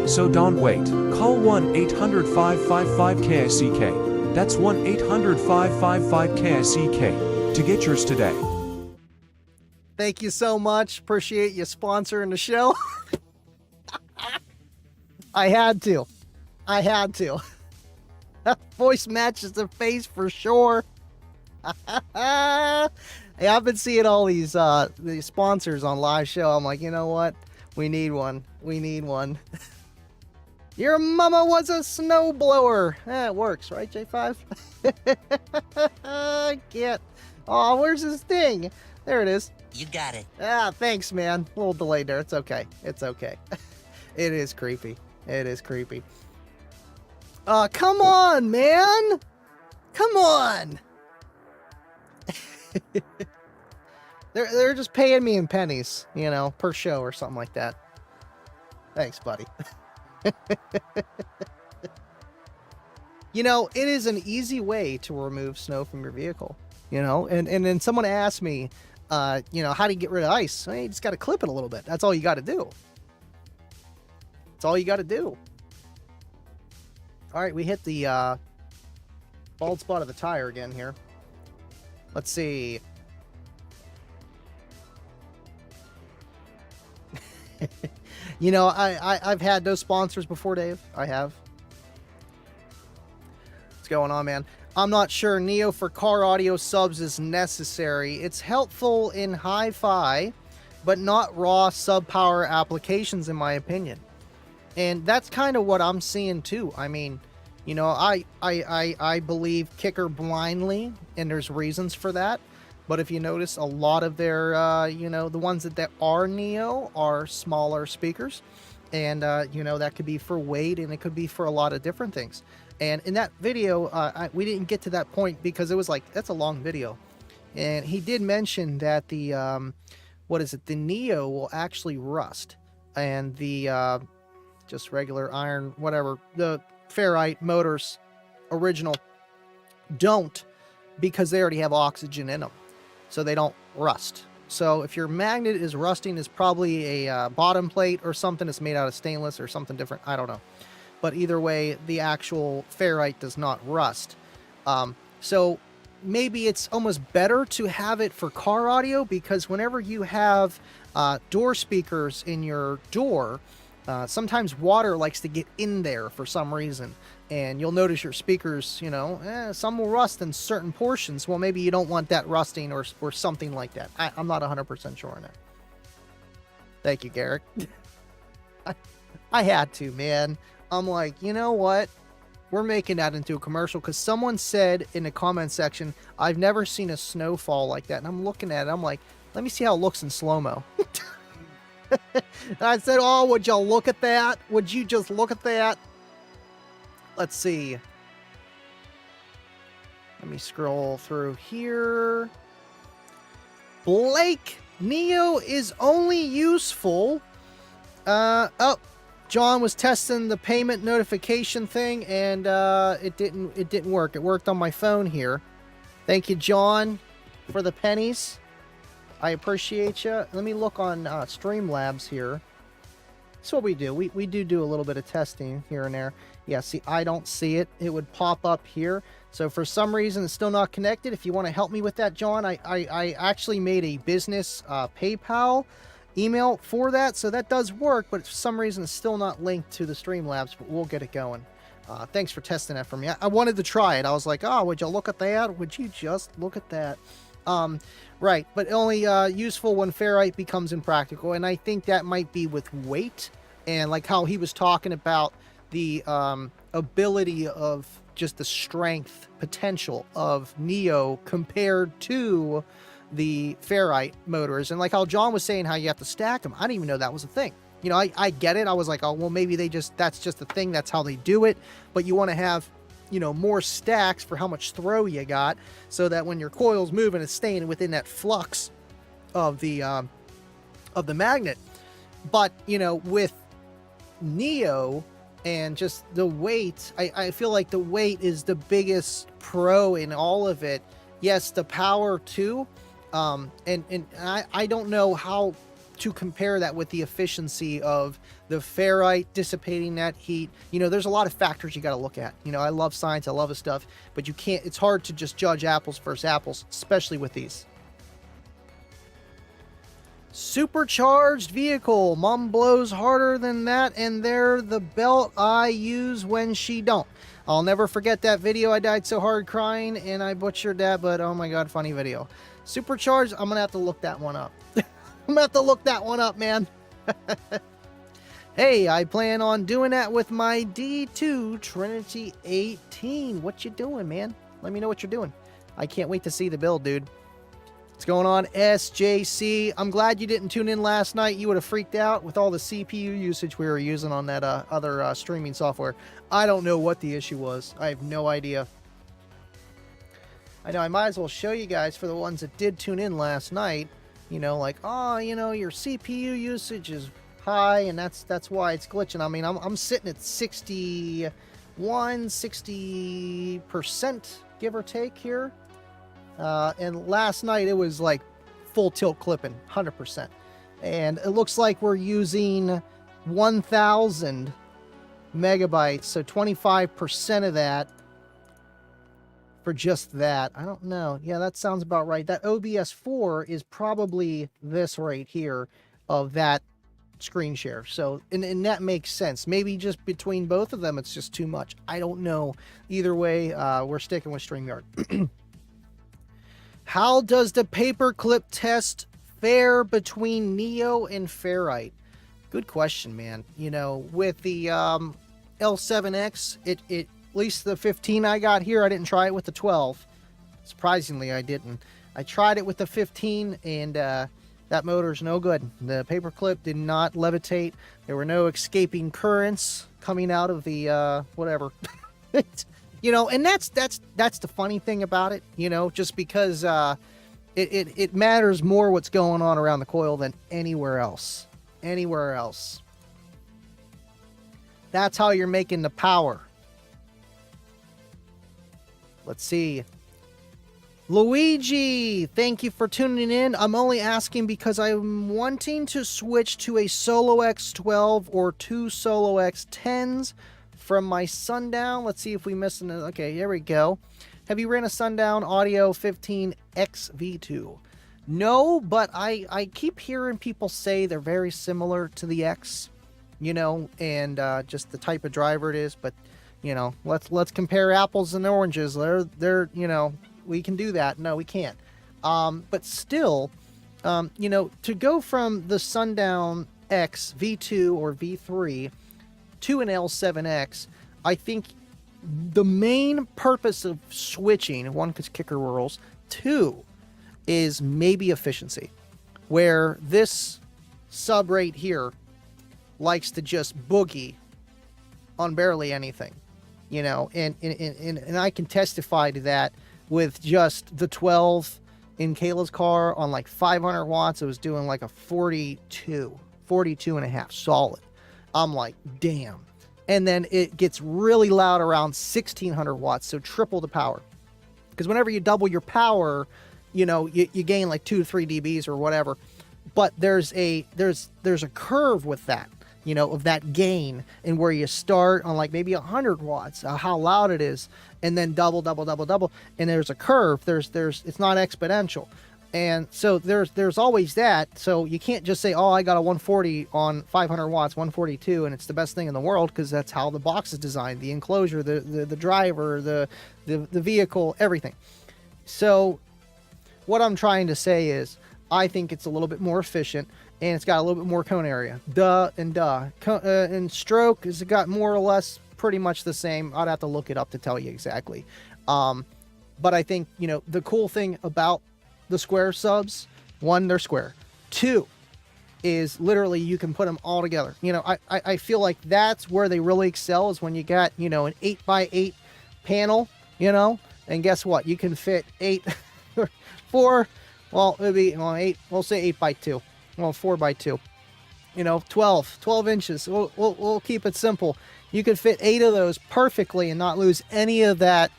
So don't wait. Call 1-800-555-KICK. That's 1-800-555-KICK to get yours today. Thank you so much. Appreciate you sponsoring the show. I had to. Voice matches the face for sure. Hey, I've been seeing all these sponsors on live show. I'm like, you know what? We need one. Your mama was a snowblower. It works, right, J5? I can't. Oh, where's this thing? There it is. You got it. Ah, thanks, man. A little delayed there. It's okay. It is creepy. Come on, man. Come on. They're just paying me in pennies, you know, per show or something like that. Thanks, buddy. You know, it is an easy way to remove snow from your vehicle, you know, and then someone asked me, you know, how do you get rid of ice? Well, you just got to clip it a little bit. That's all you got to do. All right, we hit the bald spot of the tire again here. Let's see. You know, I've had those sponsors before, Dave. I have. What's going on, man? I'm not sure Neo for car audio subs is necessary. It's helpful in hi-fi, but not raw sub-power applications, in my opinion. And that's kind of what I'm seeing too. I mean, you know, I believe Kicker blindly, and there's reasons for that. But if you notice, a lot of their, you know, the ones that are Neo are smaller speakers. And, you know, that could be for weight, and it could be for a lot of different things. And in that video, we didn't get to that point because it was like, that's a long video. And he did mention that the, the Neo will actually rust. And the, just regular iron, whatever, the ferrite motors, original, don't, because they already have oxygen in them. So they don't rust. So if your magnet is rusting, it's probably a bottom plate or something that's made out of stainless or something different. I don't know. But either way, the actual ferrite does not rust. So maybe it's almost better to have it for car audio, because whenever you have door speakers in your door, sometimes water likes to get in there for some reason. And you'll notice your speakers, you know, some will rust in certain portions. Well, maybe you don't want that rusting or something like that. I'm not 100% sure on that. Thank you, Garrick. I had to, man. I'm like, you know what? We're making that into a commercial, because someone said in the comment section, I've never seen a snowfall like that. And I'm looking at it. I'm like, let me see how it looks in slow-mo. I said, oh, would y'all look at that? Would you just look at that? Let's see. Let me scroll through here. Blake, Neo is only useful. Oh, John was testing the payment notification thing, and it didn't work. It worked on my phone here. Thank you, John, for the pennies. I appreciate you. Let me look on Streamlabs here. That's what we do. We do a little bit of testing here and there. Yeah, see, I don't see it. It would pop up here. So for some reason, it's still not connected. If you want to help me with that, John, I actually made a business PayPal email for that. So that does work, but for some reason, it's still not linked to the Streamlabs, but we'll get it going. Thanks for testing that for me. I wanted to try it. I was like, oh, would you look at that? Would you just look at that? Right, but only useful when ferrite becomes impractical, and I think that might be with weight, and like how he was talking about the ability of just the strength potential of Neo compared to the ferrite motors, and like how John was saying how you have to stack them. I didn't even know that was a thing. You know, I get it. I was like, oh, well, maybe that's just a thing. That's how they do it. But you want to have, you know, more stacks for how much throw you got, so that when your coil's moving, it's staying within that flux of the magnet. But, you know, with Neo and just the weight, I feel like the weight is the biggest pro in all of it. Yes, the power too. And I don't know how to compare that with the efficiency of the ferrite dissipating that heat. You know, there's a lot of factors you got to look at. You know, I love science, I love this stuff, but you can't, it's hard to just judge apples versus apples, especially with these. Supercharged vehicle. Mom blows harder than that, and they're the belt I use when she don't. I'll never forget that video. I died so hard crying, and I butchered that, but oh my god, funny video. Supercharged, I'm gonna have to look that one up. I'm gonna have to look that one up, man. Hey, I plan on doing that with my D2 Trinity 18. What you doing, man? Let me know what you're doing. I can't wait to see the build, dude. What's going on, SJC? I'm glad you didn't tune in last night. You would have freaked out with all the CPU usage we were using on that other streaming software. I don't know what the issue was. I have no idea. I know I might as well show you guys for the ones that did tune in last night. You know, like, oh, you know, your CPU usage is high, and that's why it's glitching. I mean, I'm sitting at 60%, give or take here. And last night it was like full tilt clipping, 100%. And it looks like we're using 1,000 megabytes, so 25% of that for just that. I don't know. Yeah, that sounds about right. That OBS4 is probably this right here of that screen share. So, and that makes sense. Maybe just between both of them, it's just too much. I don't know. Either way, we're sticking with StreamYard. How does the paperclip test fare between Neo and ferrite? Good question, man. You know, with the L7X, it at least the 15 I got here, I didn't try it with the 12. Surprisingly, I didn't. I tried it with the 15, and that motor's no good. The paperclip did not levitate. There were no escaping currents coming out of the whatever. You know, and that's the funny thing about it, you know, just because it matters more what's going on around the coil than anywhere else. Anywhere else. That's how you're making the power. Let's see. Luigi, thank you for tuning in. I'm only asking because I'm wanting to switch to a Solo X12 or two Solo X10s from my Sundown. Let's see if we missed an. Okay, here we go. Have you ran a Sundown Audio 15XV2? No, but I keep hearing people say they're very similar to the X, you know, and just the type of driver it is. But you know, let's compare apples and oranges. They're you know, we can do that. No, we can't. But still, you know, to go from the Sundown X V2 or V3 to an L7X, I think the main purpose of switching, one, because kicker whirls, two, is maybe efficiency, where this sub right here likes to just boogie on barely anything, you know, and I can testify to that with just the 12 in Kayla's car on like 500 watts. It was doing like a 42 and a half solid. I'm like, damn. And then it gets really loud around 1600 watts, so triple the power. Because whenever you double your power, you know, you gain like 2 to 3 dBs or whatever. But there's a curve with that, you know, of that gain, and where you start on like maybe 100 watts, how loud it is, and then double, and there's a curve. There's it's not exponential. And so there's always that. So you can't just say, oh, I got a 140 on 500 watts, 142, and it's the best thing in the world, because that's how the box is designed, the enclosure, the driver, the vehicle, everything. So what I'm trying to say is, I think it's a little bit more efficient, and it's got a little bit more cone area. And stroke has got more or less pretty much the same. I'd have to look it up to tell you exactly. But I think, you know, the cool thing about the square subs, one, they're square. Two is literally you can put them all together. You know, I feel like that's where they really excel, is when you got, you know, an 8x8 panel, you know, and guess what? You can fit 4, well, maybe 8, we'll say 8x2, well, 4x2, you know, 12 inches. We'll keep it simple. You can fit 8 of those perfectly and not lose any of that.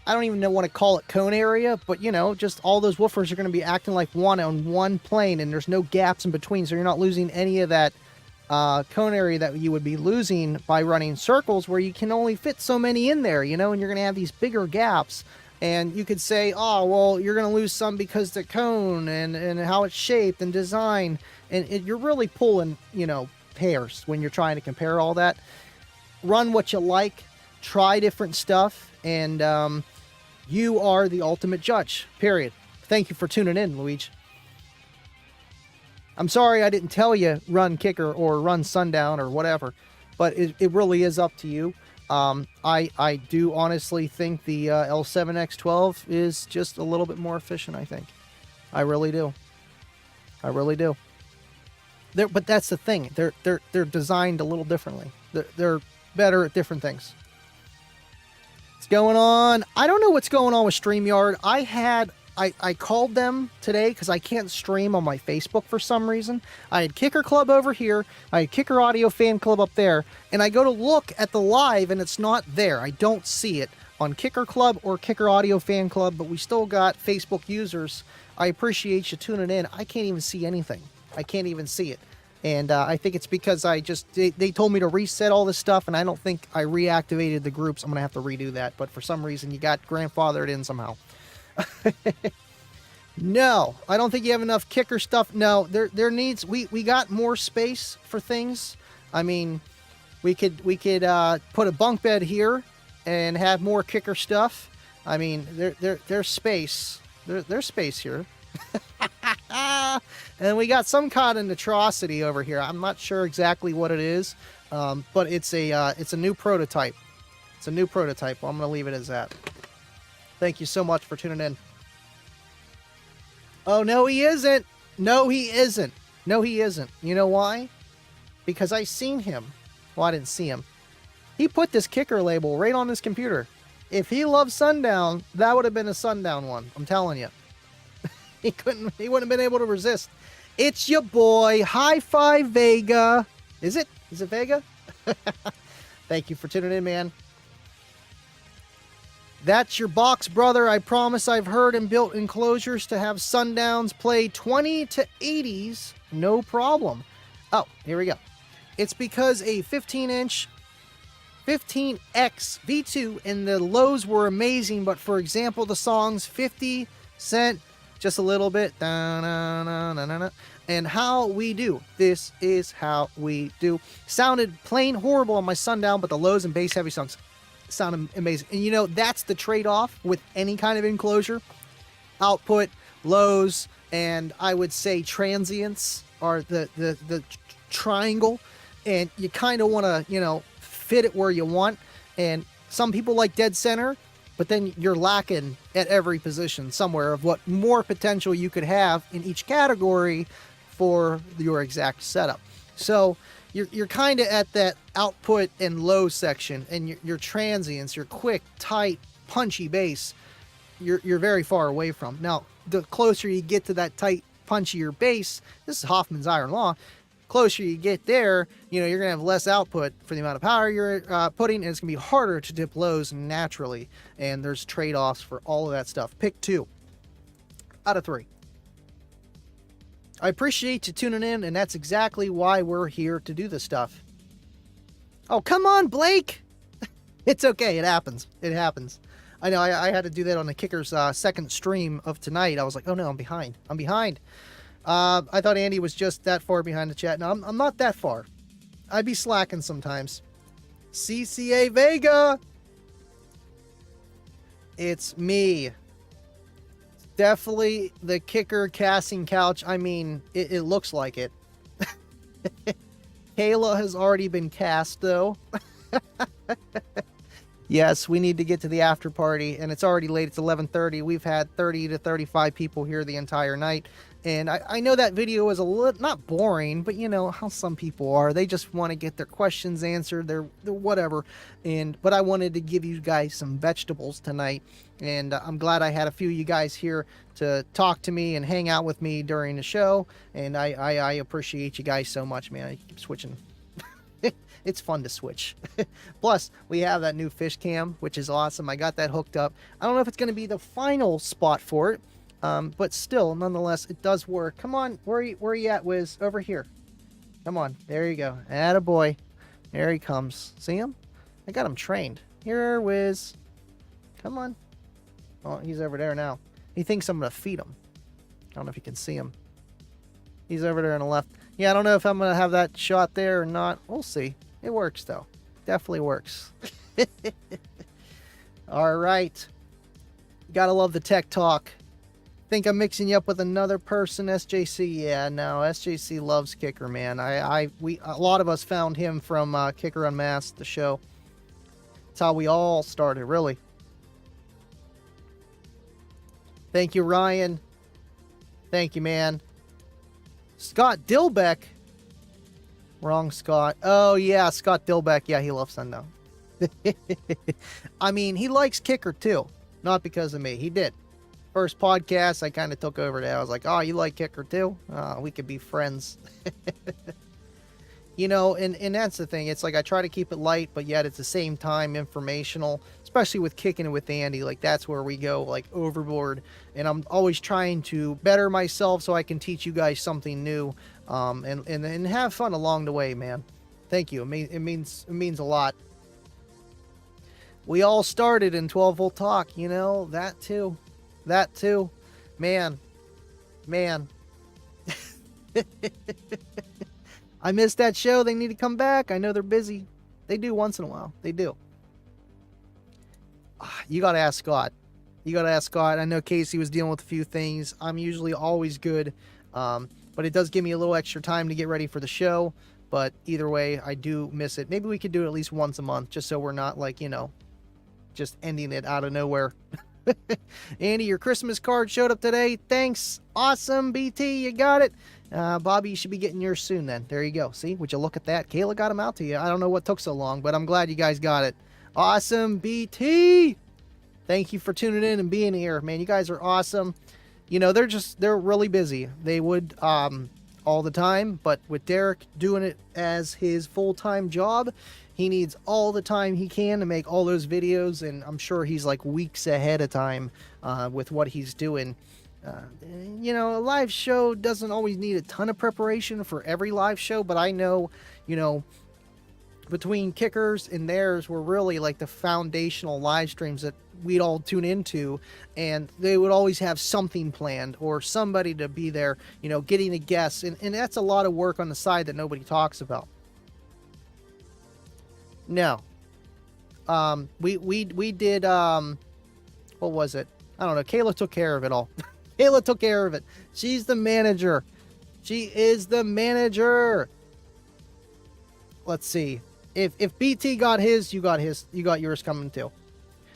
I don't even want to call it cone area, but, you know, just all those woofers are going to be acting like one on one plane, and there's no gaps in between, so you're not losing any of that cone area that you would be losing by running circles, where you can only fit so many in there, you know, and you're going to have these bigger gaps. And you could say, oh, well, you're going to lose some because the cone and how it's shaped and designed, and you're really pulling, you know, hairs when you're trying to compare all that. Run what you like, try different stuff, and you are the ultimate judge, period. Thank you for tuning in, Luigi. I'm sorry I didn't tell you run kicker or run sundown or whatever, but it really is up to you. I do honestly think the L7X12 is just a little bit more efficient, I think. I really do. I really do. But that's the thing. They're designed a little differently. They're better at different things. What's going on? I don't know what's going on with StreamYard. I called them today because I can't stream on my Facebook for some reason. I had Kicker Club over here. I had Kicker Audio Fan Club up there. And I go to look at the live and it's not there. I don't see it on Kicker Club or Kicker Audio Fan Club, but we still got Facebook users. I appreciate you tuning in. I can't even see anything. I can't even see it. And I think it's because they told me to reset all this stuff, and I don't think I reactivated the groups. I'm going to have to redo that. But for some reason, you got grandfathered in somehow. No, I don't think you have enough kicker stuff. No, there needs, we got more space for things. I mean, we could put a bunk bed here and have more kicker stuff. I mean, there's space. There's space here. And we got some kind of atrocity over here. I'm not sure exactly what it is, but it's a new prototype. It's a new prototype. Well, I'm going to leave it as that. Thank you so much for tuning in. Oh, no, he isn't. No, he isn't. No, he isn't. You know why? Because I seen him. Well, I didn't see him. He put this kicker label right on his computer. If he loved Sundown, that would have been a Sundown one. I'm telling you. He wouldn't have been able to resist. It's your boy, Hi-Fi Vega. Is it? Is it Vega? Thank you for tuning in, man. That's your box, brother. I promise I've heard and built enclosures to have Sundowns play 20 to 80s. No problem. Oh, here we go. It's because a 15-inch 15X V2 and the lows were amazing, but for example, the songs 50 Cent, just a little bit, and How We Do. This is How We Do. Sounded plain horrible on my Sundown, but the lows and bass heavy songs sound amazing. And you know, that's the trade-off with any kind of enclosure. Output, lows, and I would say transients are the triangle, and you kind of want to, you know, fit it where you want. And some people like dead center, but then you're lacking at every position somewhere of what more potential you could have in each category for your exact setup. So you're kind of at that output and low section, and your transients, your quick, tight, punchy bass, you're very far away from. Now, the closer you get to that tight, punchier bass, this is Hoffman's Iron Law, closer you get there, you know, you're going to have less output for the amount of power you're putting, and it's going to be harder to dip lows naturally, and there's trade-offs for all of that stuff. Pick 2 out of 3. I appreciate you tuning in, and that's exactly why we're here to do this stuff. Oh, come on, Blake! It's okay, it happens. It happens. I know I had to do that on the Kicker's second stream of tonight. I was like, oh no, I'm behind. I'm behind. I thought Andy was just that far behind the chat. No, I'm not that far. I'd be slacking sometimes. CCA Vega. It's me. Definitely the Kicker casting couch. I mean, it looks like it. Kayla has already been cast, though. Yes, we need to get to the after party, and it's already late. It's 11:30. We've had 30 to 35 people here the entire night. And I know that video is a little, not boring, but you know how some people are. They just want to get their questions answered, their whatever. But I wanted to give you guys some vegetables tonight. And I'm glad I had a few of you guys here to talk to me and hang out with me during the show. And I appreciate you guys so much, man. I keep switching. It's fun to switch. Plus, we have that new fish cam, which is awesome. I got that hooked up. I don't know if it's going to be the final spot for it. But still, nonetheless, it does work. Come on, where are you at, Wiz? Over here. Come on, there you go. Attaboy. There he comes. See him? I got him trained. Here, Wiz. Come on. Oh, he's over there now. He thinks I'm going to feed him. I don't know if you can see him. He's over there on the left. Yeah, I don't know if I'm going to have that shot there or not. We'll see. It works, though. Definitely works. All right. Gotta love the tech talk. Think I'm mixing you up with another person, SJC? Yeah, no, SJC loves Kicker, man. A lot of us found him from Kicker UnMasked, the show. That's how we all started, really. Thank you, Ryan. Thank you, man. Scott Dilbeck. Wrong Scott. Oh, yeah, Scott Dilbeck. Yeah, he loves Sundown. I mean, he likes Kicker, too. Not because of me. He did. First podcast, I kind of took over that. I was like, oh, you like Kicker, too? We could be friends. You know, and that's the thing. It's like I try to keep it light, but yet at the same time informational, especially with Kicking It with Andy. Like, that's where we go, like, overboard. And I'm always trying to better myself so I can teach you guys something new. And have fun along the way, man. Thank you. It means a lot. We all started in 12 Volt Talk, you know, that too. That too. Man. I missed that show. They need to come back. I know they're busy. They do once in a while. They do. You got to ask Scott. I know Casey was dealing with a few things. I'm usually always good. But it does give me a little extra time to get ready for the show. But either way, I do miss it. Maybe we could do it at least once a month, just so we're not like, you know, just ending it out of nowhere. Andy, your Christmas card showed up today. Thanks. Awesome, BT. You got it. Bobby, you should be getting yours soon then. There you go. See, would you look at that? Kayla got them out to you. I don't know what took so long, but I'm glad you guys got it. Awesome, BT. Thank you for tuning in and being here, man. You guys are awesome. You know, they're really busy. They would all the time, but with Derek doing it as his full-time job, he needs all the time he can to make all those videos, and I'm sure he's like weeks ahead of time with what he's doing. You know, a live show doesn't always need a ton of preparation for every live show, but I know, you know, between Kickers and theirs were really like the foundational live streams that we'd all tune into, and they would always have something planned or somebody to be there, you know, getting a guest, and that's a lot of work on the side that nobody talks about. No. We did, what was it? I don't know. Kayla took care of it all. Kayla took care of it. She's the manager. She is the manager. Let's see. If BT got his, you got his. You got yours coming too.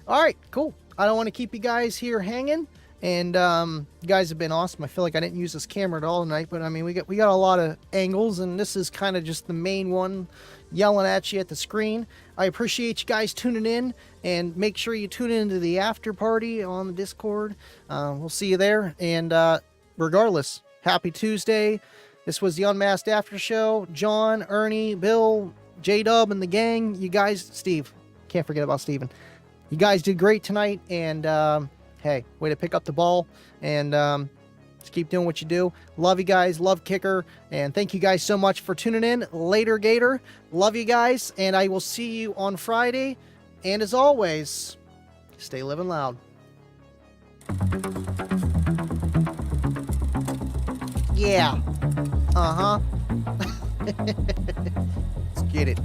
All right, cool. I don't want to keep you guys here hanging. And you guys have been awesome. I feel like I didn't use this camera at all tonight, but I mean, we got a lot of angles, and this is kind of just the main one yelling at you at the screen. I appreciate you guys tuning in, and make sure you tune into the after party on the Discord. We'll see you there. And regardless, happy Tuesday. This was the UnMasked After Show. John, Ernie, Bill, J-Dub, and the gang. You guys, Steve. Can't forget about Steven. You guys did great tonight, and hey, way to pick up the ball, and just keep doing what you do. Love you guys. Love Kicker, and thank you guys so much for tuning in. Later, Gator. Love you guys, and I will see you on Friday. And as always, Stay living loud. Yeah. Uh-huh. Let's get it.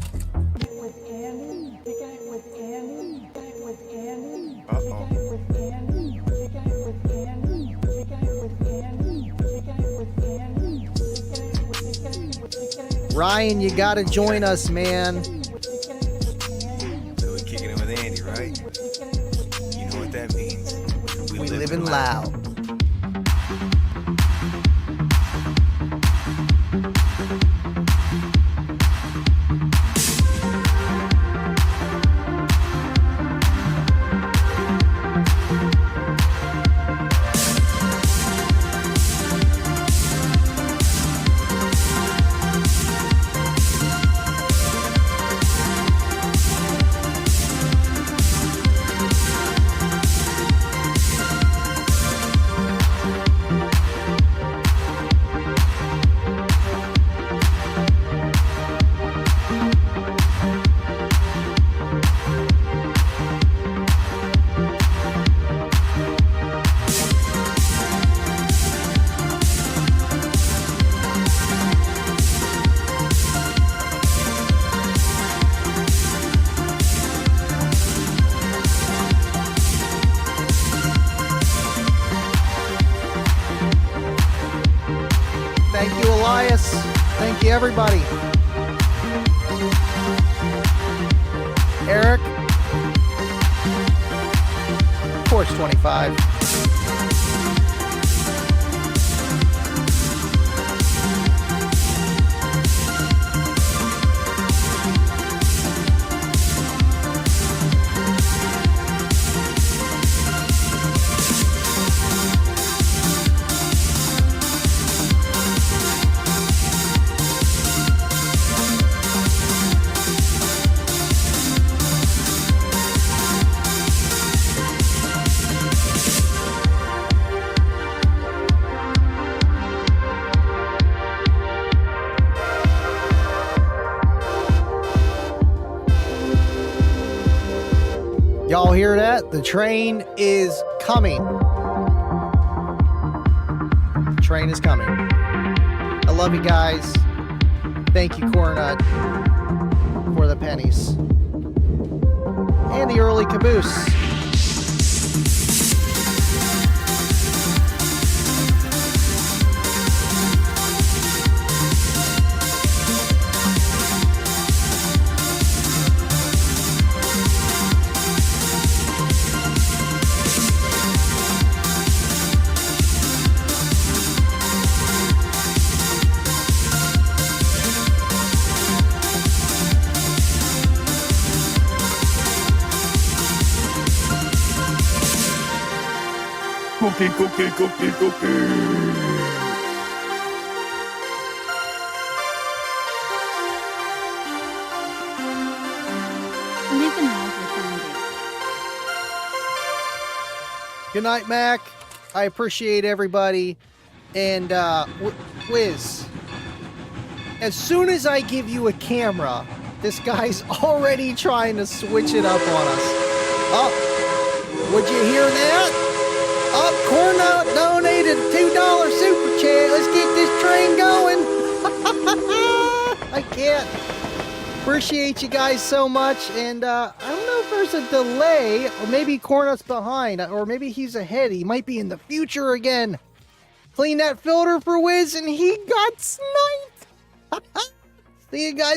Ryan, you gotta join us, man. So we're kicking it with Andy, right? You know what that means. We living loud. Thank you, Elias. Thank you, everybody. Eric. Of course, 25. Y'all hear that? The train is coming. The train is coming. I love you guys. Thank you, Cornut, for the pennies. And the early caboose. Cookie, cookie, cookie, cookie. Livin Loud with Andy. Good night, Mac. I appreciate everybody. And Wiz, as soon as I give you a camera, this guy's already trying to switch it up on us. Oh, would you hear that? Up, Cornut donated a $2 super chat. Let's get this train going. I can't. Appreciate you guys so much. And I don't know if there's a delay, or maybe Cornut's behind, or maybe he's ahead. He might be in the future again. Clean that filter for Wiz, and he got sniped. See you guys.